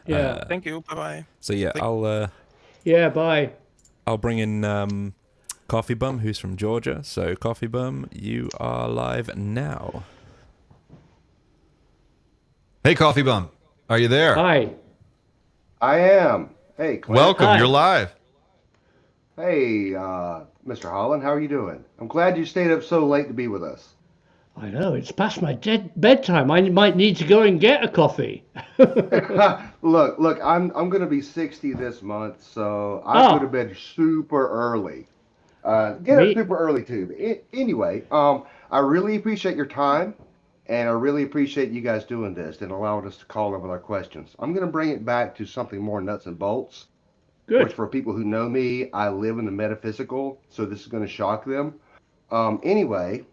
[SPEAKER 2] Yeah.
[SPEAKER 4] Thank you. Bye-bye.
[SPEAKER 3] So, yeah,
[SPEAKER 2] bye.
[SPEAKER 3] I'll bring in Coffee Bum, who's from Georgia. So, Coffee Bum, you are live now.
[SPEAKER 1] Hey, Coffee Bum. Are you there?
[SPEAKER 2] Hi.
[SPEAKER 5] I am. Hey, Clint.
[SPEAKER 1] Welcome.
[SPEAKER 2] Hi.
[SPEAKER 1] You're live.
[SPEAKER 5] Hey, Mr. Holland, how are you doing? I'm glad you stayed up so late to be with us.
[SPEAKER 2] I know, it's past my bedtime. I might need to go and get a coffee.
[SPEAKER 5] Look, I'm going to be 60 this month, so I go to bed super early. Get up
[SPEAKER 2] Me-
[SPEAKER 5] super early too. But anyway, I really appreciate your time, and I really appreciate you guys doing this and allowing us to call in with our questions. I'm going to bring it back to something more nuts and bolts, which
[SPEAKER 2] Good.
[SPEAKER 5] for people who know me, I live in the metaphysical, so this is going to shock them. Anyway,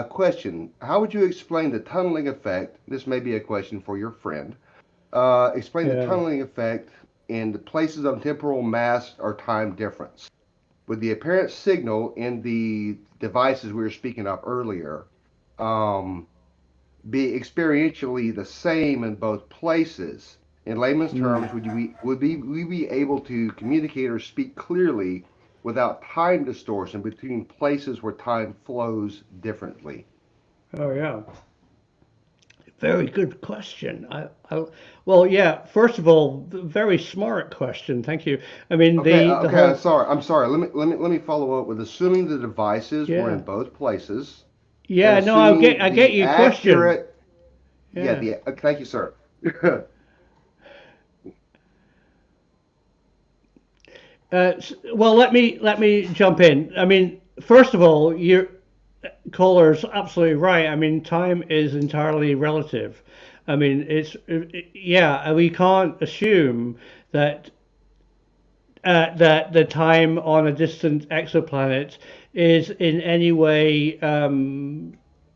[SPEAKER 5] question: how would you explain the tunneling effect? This may be a question for your friend. Explain the
[SPEAKER 2] Yeah.
[SPEAKER 5] tunneling effect in the places of temporal mass or time difference. With the apparent signal in the devices we were speaking of earlier, um, be experientially the same in both places. In layman's terms, would we be able to communicate or speak clearly without time distortion between places where time flows differently?
[SPEAKER 2] Oh yeah. Very good question. Well, yeah. First of all, very smart question. Thank you. I mean,
[SPEAKER 5] Okay,
[SPEAKER 2] the
[SPEAKER 5] okay. I'm
[SPEAKER 2] whole
[SPEAKER 5] sorry. I'm sorry. Let me follow up with assuming the devices were
[SPEAKER 2] yeah,
[SPEAKER 5] in both places, and
[SPEAKER 2] yeah. No, I
[SPEAKER 5] assuming
[SPEAKER 2] get
[SPEAKER 5] the
[SPEAKER 2] your question.
[SPEAKER 5] accurate. Yeah.
[SPEAKER 2] Yeah.
[SPEAKER 5] The thank you, sir.
[SPEAKER 2] Well, let me jump in. I mean, first of all, your caller's absolutely right. I mean, time is entirely relative. I mean, yeah. We can't assume that that the time on a distant exoplanet is in any way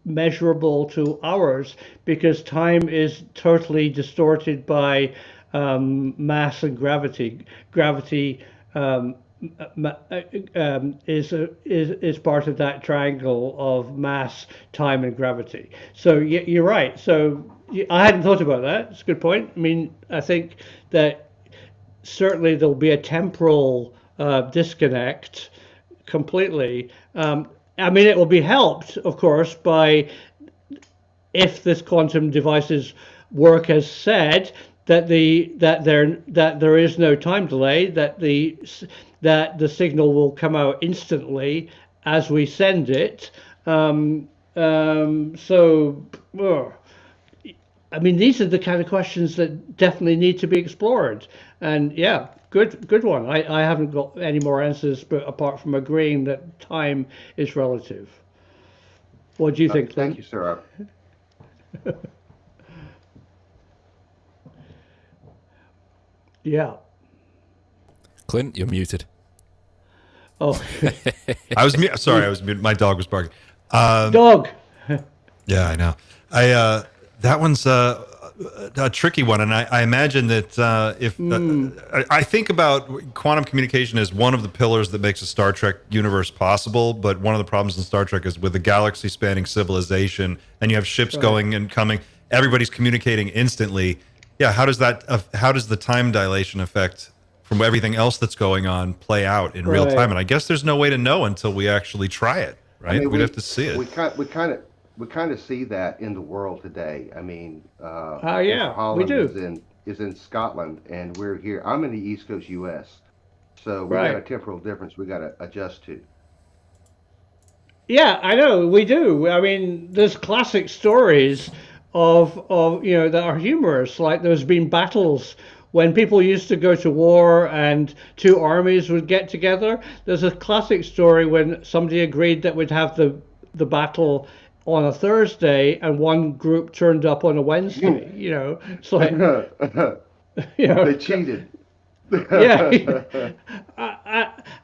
[SPEAKER 2] measurable to ours because time is totally distorted by mass and gravity. Gravity um, is part of that triangle of mass, time, and gravity. So you're right. So I hadn't thought about that. It's a good point. I mean, I think that certainly there'll be a temporal disconnect completely. I mean, it will be helped, of course, by if this quantum devices work as said, that there is no time delay, that the signal will come out instantly as we send it. So. I mean, these are the kind of questions that definitely need to be explored. And yeah, good one. I haven't got any more answers, but apart from agreeing that time is relative. What do you think,
[SPEAKER 5] Thank
[SPEAKER 2] Clint?
[SPEAKER 5] you, sir.
[SPEAKER 2] Yeah.
[SPEAKER 3] Clint, you're muted.
[SPEAKER 2] Oh,
[SPEAKER 1] Sorry, I was muted. My dog was barking.
[SPEAKER 2] dog.
[SPEAKER 1] Yeah, I know. That one's a tricky one, and I imagine that if I think about quantum communication as one of the pillars that makes a Star Trek universe possible, but one of the problems in Star Trek is with a galaxy-spanning civilization, and you have ships going and coming, everybody's communicating instantly. Yeah, how does the time dilation effect from everything else that's going on play out in real
[SPEAKER 2] Right.
[SPEAKER 1] time? And I guess there's no way to know until we actually try it, right?
[SPEAKER 5] I mean,
[SPEAKER 1] We'd have to see it.
[SPEAKER 5] we kind of see that in the world today. I mean, Mr.
[SPEAKER 2] Yeah, we
[SPEAKER 5] Holland
[SPEAKER 2] do.
[SPEAKER 5] is in Scotland, and we're here. I'm in the East Coast, U.S., so we got a
[SPEAKER 2] Right.
[SPEAKER 5] temporal difference we got to adjust to.
[SPEAKER 2] Yeah, I know we do. I mean, there's classic stories of that are humorous. Like there's been battles when people used to go to war and two armies would get together. There's a classic story when somebody agreed that we'd have the battle on a Thursday and one group turned up on a Wednesday. It's like
[SPEAKER 5] They cheated.
[SPEAKER 2] yeah.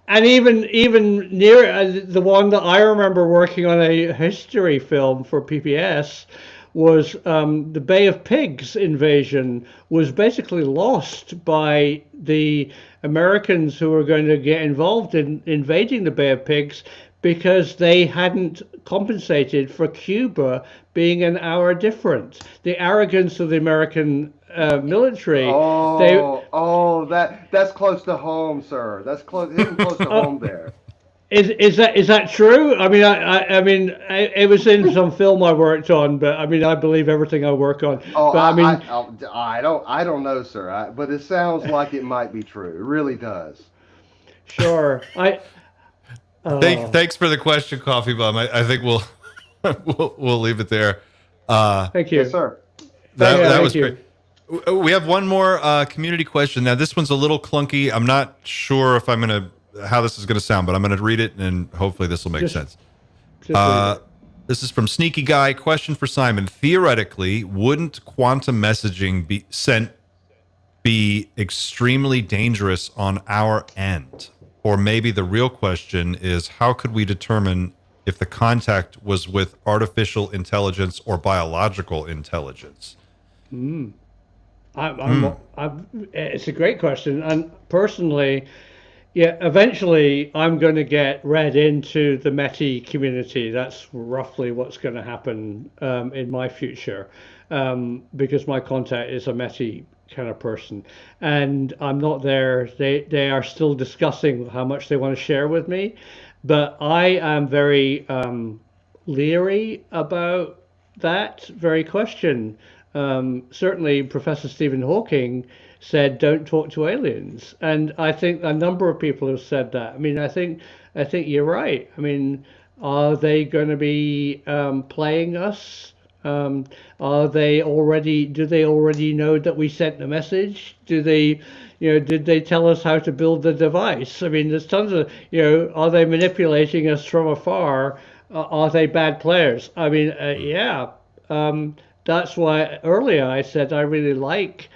[SPEAKER 2] And even near the one that I remember working on a history film for PBS was the Bay of Pigs invasion was basically lost by the Americans who were going to get involved in invading the Bay of Pigs because they hadn't compensated for Cuba being an hour different. The arrogance of the American military.
[SPEAKER 5] That's close to home, sir. That's hitting close to home there.
[SPEAKER 2] Is that true? I mean, it was in some film I worked on, but I mean, I believe everything I work on.
[SPEAKER 5] Oh,
[SPEAKER 2] But I mean,
[SPEAKER 5] I don't know, sir. But it sounds like it might be true. It really does.
[SPEAKER 2] sure,
[SPEAKER 1] Thanks for the question, Coffee Bum. I think we'll we'll leave it there.
[SPEAKER 2] thank you.
[SPEAKER 5] Yes, sir.
[SPEAKER 1] That
[SPEAKER 2] Thank
[SPEAKER 1] was
[SPEAKER 2] you.
[SPEAKER 1] great. We have one more community question. Now, this one's a little clunky. I'm not sure if I'm going to how this is going to sound, but I'm going to read it, and hopefully this will make sense.
[SPEAKER 2] Just
[SPEAKER 1] This is from Sneaky Guy. Question for Simon. Theoretically, wouldn't quantum messaging be extremely dangerous on our end? Or maybe the real question is, how could we determine if the contact was with artificial intelligence or biological intelligence?
[SPEAKER 2] It's a great question. And personally, yeah, eventually I'm going to get read into the METI community. That's roughly what's going to happen in my future, because my contact is a METI kind of person, and I'm not there. They are still discussing how much they want to share with me, but I am very leery about that very question. Certainly, Professor Stephen Hawking said, "Don't talk to aliens," and I think a number of people have said that. I mean, I think you're right. I mean, are they going to be playing us? Are they already? Do they already know that we sent the message? Do they, did they tell us how to build the device? I mean, there's tons of, are they manipulating us from afar? Are they bad players? I mean, yeah. That's why earlier I said I really like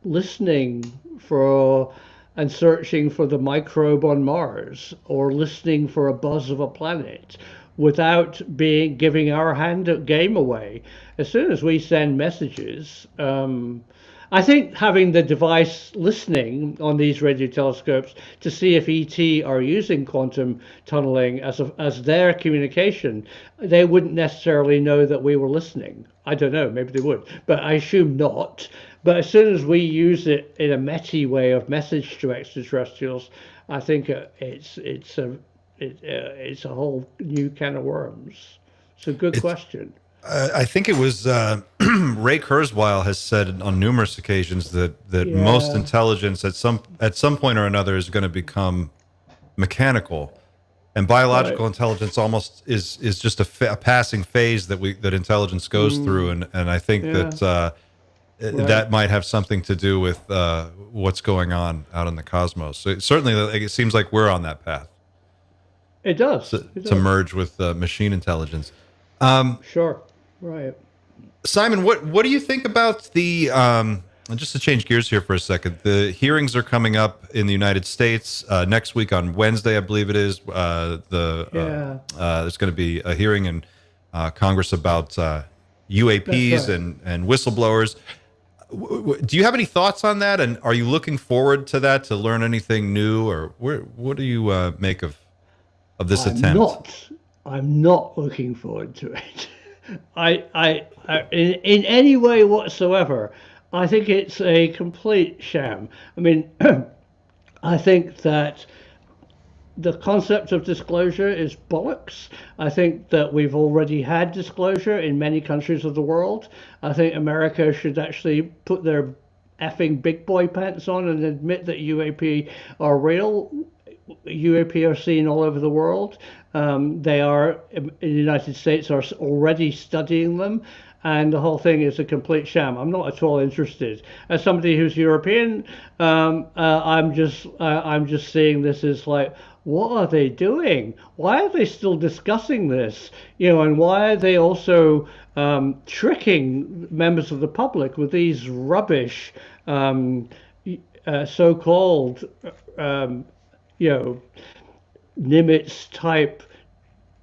[SPEAKER 2] listening for and searching for the microbe on Mars, or listening for a buzz of a planet, without giving our game away. As soon as we send messages, I think having the device listening on these radio telescopes to see if ET are using quantum tunneling as their communication, they wouldn't necessarily know that we were listening. I don't know, maybe they would, but I assume not. But as soon as we use it in a METI way of message to extraterrestrials, I think it's a whole new can of worms. It's a good question.
[SPEAKER 1] I think it was Ray Kurzweil has said on numerous occasions that most intelligence at some point or another is going to become mechanical, and biological intelligence almost is just a passing phase that intelligence goes through, and I think that that might have something to do with what's going on out in the cosmos. So certainly, it seems like we're on that path.
[SPEAKER 2] It does.
[SPEAKER 1] To merge with machine intelligence.
[SPEAKER 2] Sure. Right.
[SPEAKER 1] Simon, what do you think about the just to change gears here for a second? The hearings are coming up in the United States next week on Wednesday, I believe it is. There's going to be a hearing in Congress about UAPs and whistleblowers. Do you have any thoughts on that? And are you looking forward to that, to learn anything new, or what do you make of this attempt?
[SPEAKER 2] I'm not looking forward to it. I in any way whatsoever. I think it's a complete sham. I mean, I think that the concept of disclosure is bollocks. I think that we've already had disclosure in many countries of the world. I think America should actually put their effing big boy pants on and admit that UAP are real. UAP are seen all over the world. They are in the United States are already studying them, and the whole thing is a complete sham. I'm not at all interested. As somebody who's European, I'm just seeing this as like, what are they doing? Why are they still discussing this? And why are they also tricking members of the public with these rubbish so-called Nimitz type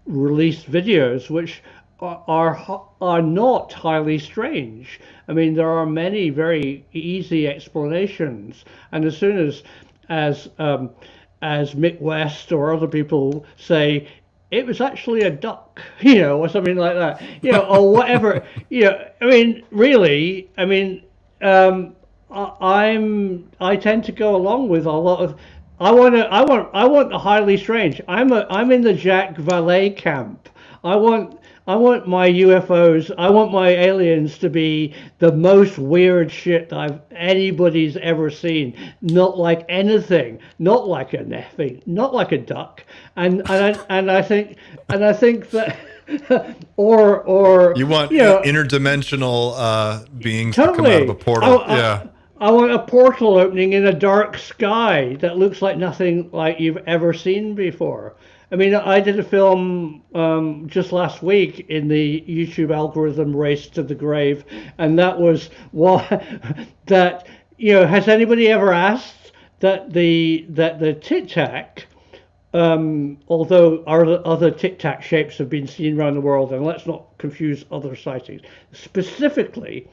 [SPEAKER 2] released videos, which are not highly strange. I mean, there are many very easy explanations, and as soon as Mick West or other people say it was actually a duck, or something like that, or whatever, I mean, really, I mean, I tend to go along with a lot of. I want the highly strange. I'm in the Jacques Vallée camp. I want my UFOs. I want my aliens to be the most weird shit anybody's ever seen. Not like anything. Not like a neffy. Not like a duck. And I think that. or
[SPEAKER 1] you want interdimensional beings to come out of a portal.
[SPEAKER 2] I want a portal opening in a dark sky that looks like nothing like you've ever seen before. I mean, I did a film just last week in the YouTube algorithm race to the grave, and that was that has anybody ever asked that the Tic Tac, although our other Tic Tac shapes have been seen around the world, and let's not confuse other sightings, specifically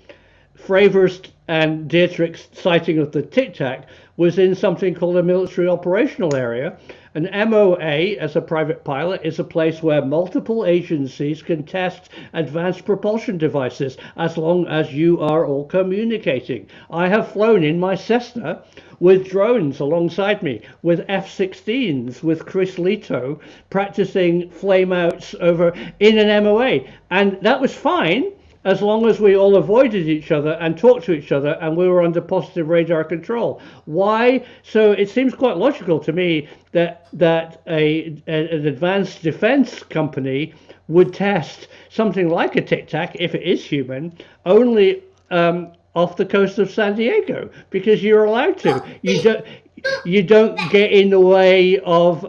[SPEAKER 2] Fravers and Dietrich's sighting of the Tic Tac was in something called a military operational area. An MOA, as a private pilot, is a place where multiple agencies can test advanced propulsion devices as long as you are all communicating. I have flown in my Cessna with drones alongside me, with F-16s, with Chris Leto practicing flameouts over in an MOA. And that was fine, as long as we all avoided each other and talked to each other and we were under positive radar control. Why? So it seems quite logical to me that an advanced defense company would test something like a Tic Tac, if it is human, only off the coast of San Diego, because you're allowed to. You don't get in the way of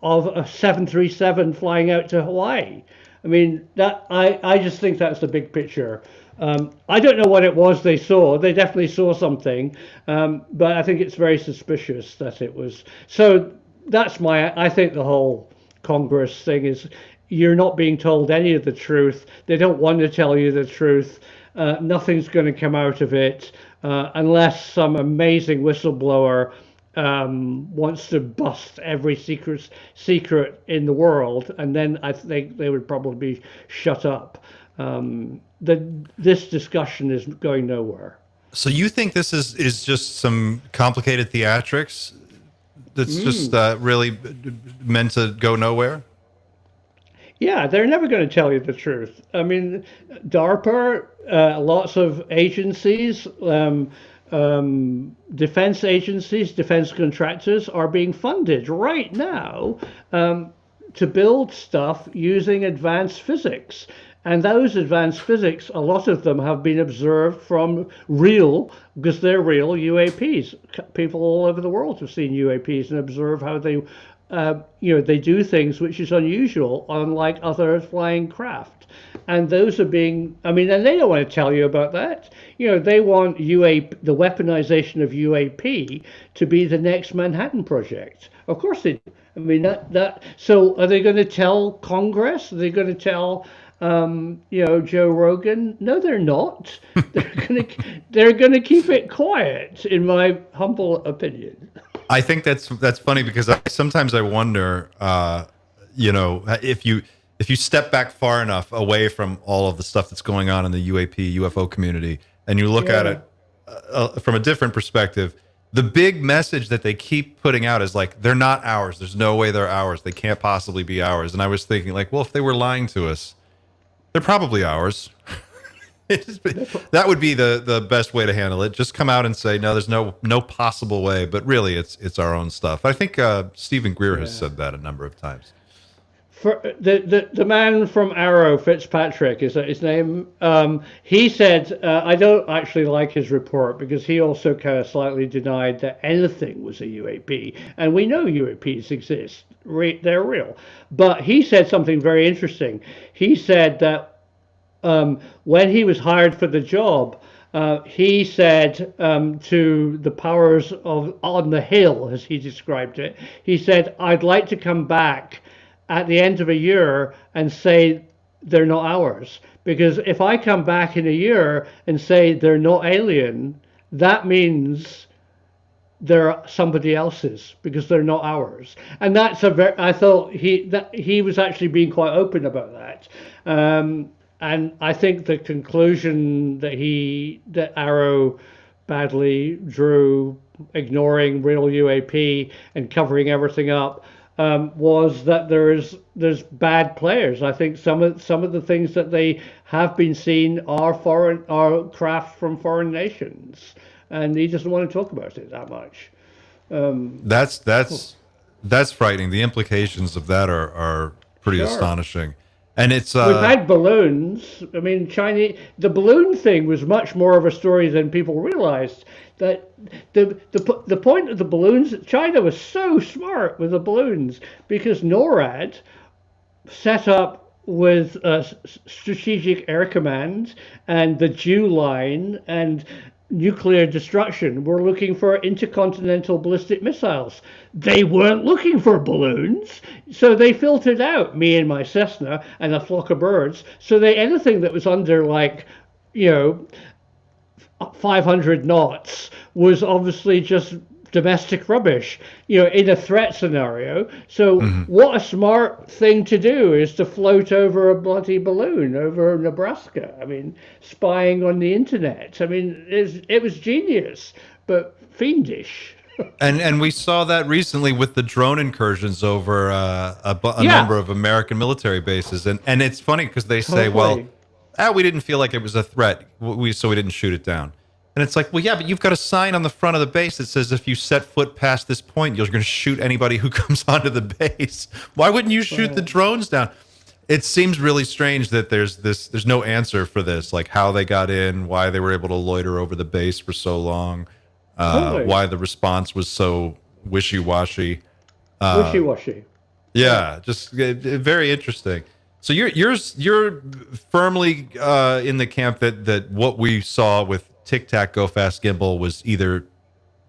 [SPEAKER 2] a 737 flying out to Hawaii. I mean, that I just think that's the big picture. I don't know what it was they saw. They definitely saw something, but I think it's very suspicious that it was. So that's I think the whole Congress thing is you're not being told any of the truth. They don't want to tell you the truth. Nothing's going to come out of it unless some amazing whistleblower wants to bust every secret in the world, and then I think they would probably be shut up. This discussion is going nowhere.
[SPEAKER 1] So you think this is just some complicated theatrics that's just really meant to go nowhere?
[SPEAKER 2] Yeah, they're never going to tell you the truth. I mean, DARPA, lots of agencies, defense agencies, defense contractors are being funded right now to build stuff using advanced physics. And those advanced physics, a lot of them have been observed from real, because they're real UAPs. People all over the world have seen UAPs and observe how they, they do things which is unusual, unlike other flying craft. And those are being, and they don't want to tell you about that. They want the weaponization of UAP to be the next Manhattan Project. Of course they do. So are they going to tell Congress? Are they going to tell, Joe Rogan? No, they're not. They're going to keep it quiet, in my humble opinion.
[SPEAKER 1] I think that's funny, because sometimes I wonder, if you step back far enough away from all of the stuff that's going on in the UAP, UFO community, and you look at it from a different perspective, the big message that they keep putting out is like, they're not ours. There's no way they're ours. They can't possibly be ours. And I was thinking, like, well, if they were lying to us, they're probably ours. That would be the best way to handle it. Just come out and say, no, there's no possible way, but really it's our own stuff. I think Stephen Greer has said that a number of times.
[SPEAKER 2] For the man from Arrow, Fitzpatrick, is that his name? He said, I don't actually like his report, because he also kind of slightly denied that anything was a UAP. And we know UAPs exist. They're real. But he said something very interesting. He said that when he was hired for the job, he said to the powers on the Hill, as he described it, he said, I'd like to come back at the end of a year and say they're not ours. Because if I come back in a year and say they're not alien, that means they're somebody else's, because they're not ours. And that's I thought he was actually being quite open about that. And I think the conclusion that Arrow badly drew, ignoring real UAP and covering everything up, was that there's bad players. I think some of the things that they have been seen are craft from foreign nations, and he doesn't want to talk about it that much.
[SPEAKER 1] That's frightening. The implications of that are pretty astonishing. And it's
[SPEAKER 2] We've had balloons. I mean, the balloon thing was much more of a story than people realized. That the point of the balloons, China was so smart with the balloons because NORAD set up with Strategic Air Command and the Jew Line and nuclear destruction were looking for intercontinental ballistic missiles. They weren't looking for balloons, so they filtered out me and my Cessna and a flock of birds. So anything that was under, like, 500 knots was obviously just domestic rubbish, in a threat scenario. So what a smart thing to do is to float over a bloody balloon over Nebraska. I mean, spying on the internet. I mean, it was genius, but fiendish.
[SPEAKER 1] And we saw that recently with the drone incursions over a
[SPEAKER 2] Yeah.
[SPEAKER 1] number of American military bases. And it's funny because they say,
[SPEAKER 2] Totally.
[SPEAKER 1] well, we didn't feel like it was a threat, so we didn't shoot it down. And it's like, well, yeah, but you've got a sign on the front of the base that says if you set foot past this point, you're going to shoot anybody who comes onto the base. Why wouldn't you shoot the drones down? It seems really strange that there's no answer for this, like how they got in, why they were able to loiter over the base for so long,
[SPEAKER 2] Totally.
[SPEAKER 1] why the response was so wishy-washy.
[SPEAKER 2] Wishy-washy.
[SPEAKER 1] Yeah, just very interesting. So you're firmly in the camp that what we saw with Tic Tac Go Fast Gimbal was either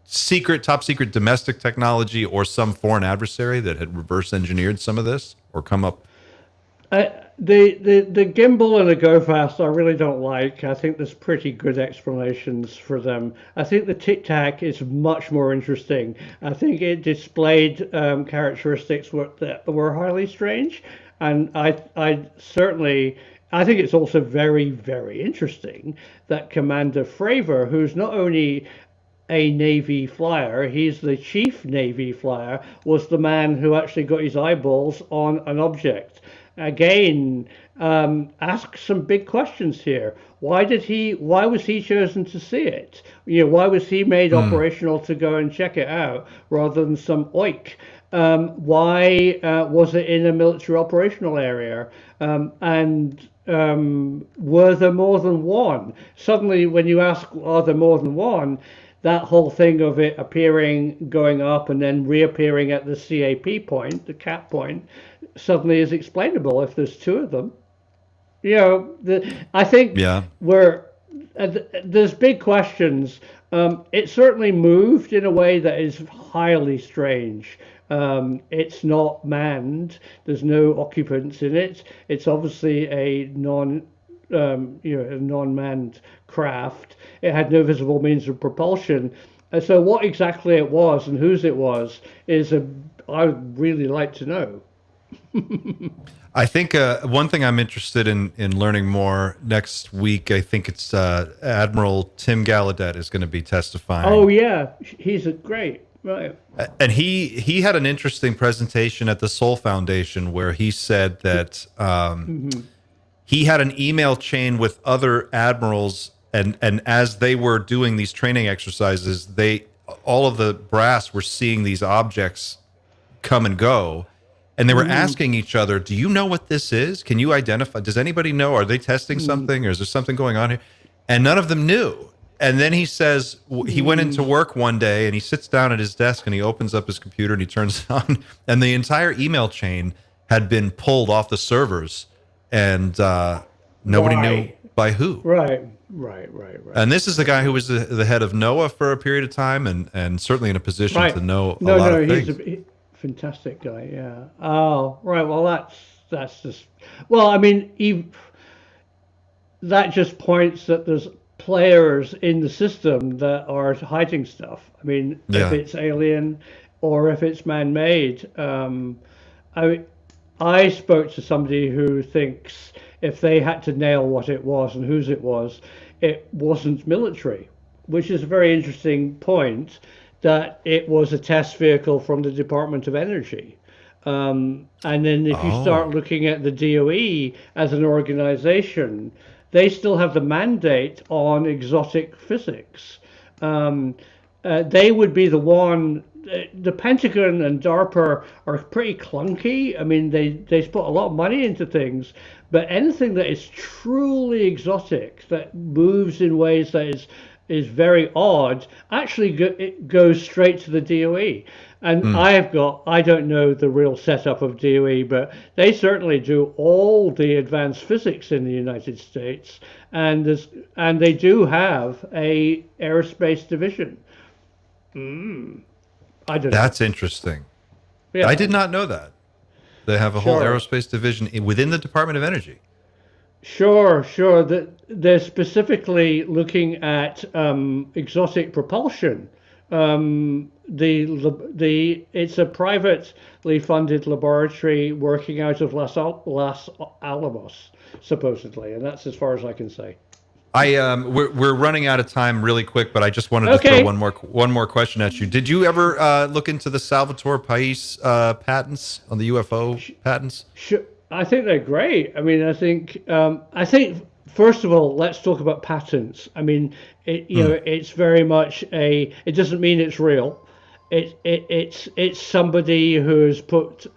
[SPEAKER 1] top secret domestic technology or some foreign adversary that had reverse engineered some of this or come up.
[SPEAKER 2] The gimbal and the go fast I really don't like. I think there's pretty good explanations for them. I think the Tic Tac is much more interesting. I think it displayed characteristics that were highly strange, and I think it's also very, very interesting that Commander Fravor, who's not only a Navy flyer, he's the chief Navy flyer, was the man who actually got his eyeballs on an object. Again, ask some big questions here. Why was he chosen to see it? Why was he made operational to go and check it out rather than some oik? Why was it in a military operational area? And were there more than one? Suddenly, when you ask, are there more than one? That whole thing of it appearing, going up, and then reappearing at the CAP point, the cap point, suddenly is explainable if there's two of them. I think there's big questions. It certainly moved in a way that is highly strange. It's not manned. There's no occupants in it. It's obviously a non-manned craft. It had no visible means of propulsion. So what exactly it was and whose it was I'd really like to know.
[SPEAKER 1] I think one thing I'm interested in learning more next week, I think it's Admiral Tim Gallaudet is going to be testifying.
[SPEAKER 2] Oh, yeah. He's great. Right.
[SPEAKER 1] And he had an interesting presentation at the Soul Foundation where he said that he had an email chain with other admirals, and as they were doing these training exercises, all of the brass were seeing these objects come and go, and they were asking each other, do you know what this is? Can you identify? Does anybody know? Are they testing something, or is there something going on here? And none of them knew. And then he says he went into work one day and he sits down at his desk and he opens up his computer and he turns it on, and the entire email chain had been pulled off the servers, and nobody knew by who.
[SPEAKER 2] Right.
[SPEAKER 1] And this is the guy who was the head of NOAA for a period of time, and certainly in a position to know a lot of things.
[SPEAKER 2] He's a fantastic guy. Yeah. Oh, right. Well, that's just. Well, I mean, that just points that there's players in the system that are hiding stuff. I mean, if it's alien or if it's man-made. I spoke to somebody who thinks if they had to nail what it was and whose it wasn't military, which is a very interesting point, that it was a test vehicle from the Department of Energy. And then if you start looking at the DOE as an organization, they still have the mandate on exotic physics. They would be the one the Pentagon and DARPA are pretty clunky. I mean, they put a lot of money into things, but anything that is truly exotic, that moves in ways that is very odd, actually it goes straight to the DOE. And I don't know the real setup of DOE, but they certainly do all the advanced physics in the United States, and they do have a aerospace division. I don't know.
[SPEAKER 1] That's interesting.
[SPEAKER 2] Yeah.
[SPEAKER 1] I did not know that. They have a whole
[SPEAKER 2] Sure.
[SPEAKER 1] aerospace division within the Department of Energy.
[SPEAKER 2] Sure. They're specifically looking at exotic propulsion. It's a privately funded laboratory working out of Las Alamos, supposedly, and that's as far as I can say.
[SPEAKER 1] We're running out of time really quick, but I just wanted to
[SPEAKER 2] Okay.
[SPEAKER 1] throw one more question at you. Did you ever look into the Salvatore Pais patents on the UFO patents?
[SPEAKER 2] Sure. I think they're great. I mean, I think first of all, let's talk about patents. I mean, it's very much it doesn't mean it's real. It's somebody who's put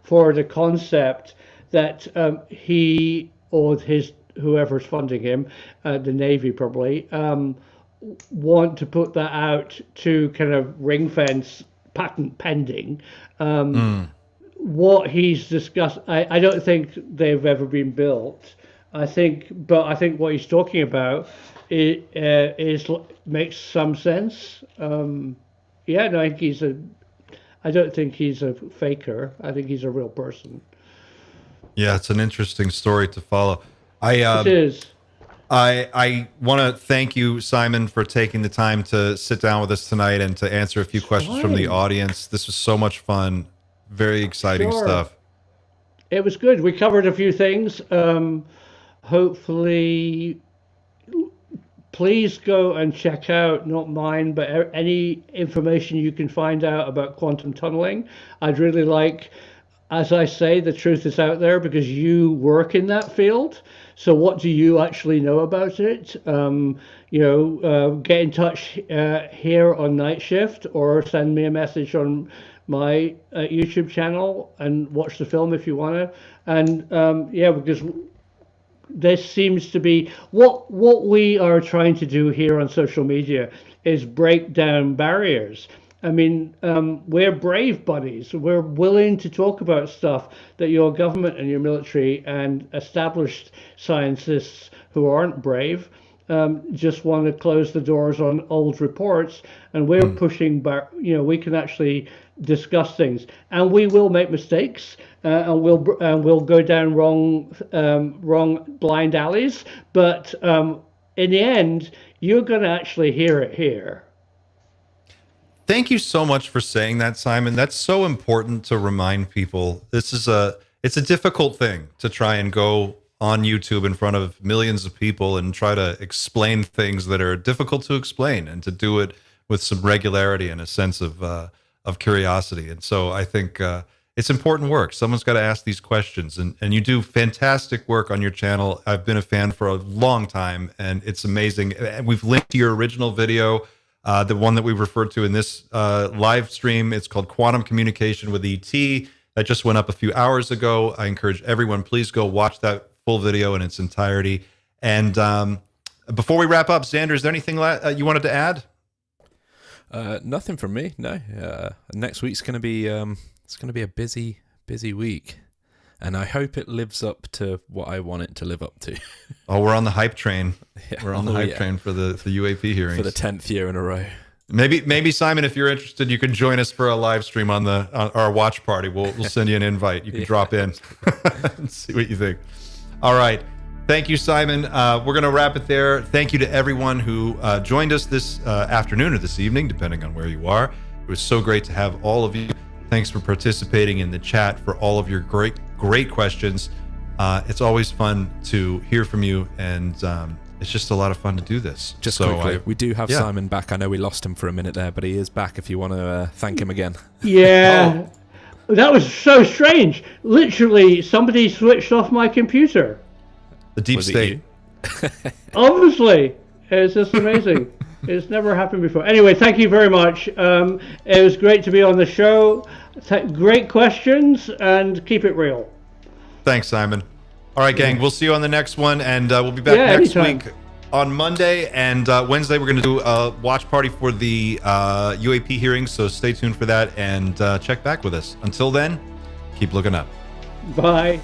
[SPEAKER 2] forward a concept that he or whoever's funding him, the Navy probably, want to put that out to kind of ring fence patent pending. What he's discussed, I don't think they've ever been built. I think what he's talking about makes some sense. Yeah, no, I don't think he's a faker. I think he's a real person.
[SPEAKER 1] Yeah, it's an interesting story to follow.
[SPEAKER 2] It is.
[SPEAKER 1] I want to thank you, Simon, for taking the time to sit down with us tonight and to answer a few questions from the audience. This was so much fun. Very exciting stuff.
[SPEAKER 2] It was good. We covered a few things. Hopefully, please go and check out, not mine, but any information you can find out about quantum tunneling. I'd really like, as I say, the truth is out there because you work in that field. So what do you actually know about it? Get in touch here on Night Shift or send me a message on my YouTube channel and watch the film if you want to. And because this seems to be what we are trying to do here on social media is break down barriers. I mean, we're brave buddies. We're willing to talk about stuff that your government and your military and established scientists who aren't brave just want to close the doors on old reports. And we're pushing back. We can actually discuss things, and we will make mistakes, and we'll go down wrong blind alleys. But in the end, you're going to actually hear it here.
[SPEAKER 1] Thank you so much for saying that, Simon. That's so important to remind people. It's a difficult thing to try and go on YouTube in front of millions of people and try to explain things that are difficult to explain, and to do it with some regularity and a sense of curiosity. And so I think it's important work. Someone's got to ask these questions, and you do fantastic work on your channel. I've been a fan for a long time, and it's amazing. And we've linked to your original video, the one that we referred to in this live stream. It's called Quantum Communication with ET. That just went up a few hours ago. I encourage everyone, please go watch that full video in its entirety. And before we wrap up, Xander, is there anything you wanted to add?
[SPEAKER 3] Nothing from me. No. Next week's going to be it's going to be a busy week, and I hope it lives up to what I want it to live up to.
[SPEAKER 1] Oh, we're on the hype train.
[SPEAKER 3] Yeah.
[SPEAKER 1] We're on the hype train for the UAP hearings
[SPEAKER 3] for the 10th year in a row.
[SPEAKER 1] Maybe Simon, if you're interested, you can join us for a live stream on our watch party. We'll send you an invite. You can drop in and see what you think. All right. Thank you, Simon. We're going to wrap it there. Thank you to everyone who joined us this afternoon or this evening, depending on where you are. It was so great to have all of you. Thanks for participating in the chat, for all of your great questions. It's always fun to hear from you, and it's just a lot of fun to do this.
[SPEAKER 3] Just quickly, we do have Simon back. I know we lost him for a minute there, but he is back if you want to thank him again.
[SPEAKER 2] Yeah. That was so strange. Literally, somebody switched off my computer.
[SPEAKER 1] The deep
[SPEAKER 3] Was it
[SPEAKER 1] state.
[SPEAKER 2] Obviously. It's just amazing. It's never happened before. Anyway, thank you very much. It was great to be on the show. Great questions, and keep it real.
[SPEAKER 1] Thanks, Simon. All right, gang, we'll see you on the next one, and we'll be back next
[SPEAKER 2] anytime.
[SPEAKER 1] week on Monday, and Wednesday we're going to do a watch party for the UAP hearings, so stay tuned for that, and check back with us. Until then, keep looking up.
[SPEAKER 2] Bye.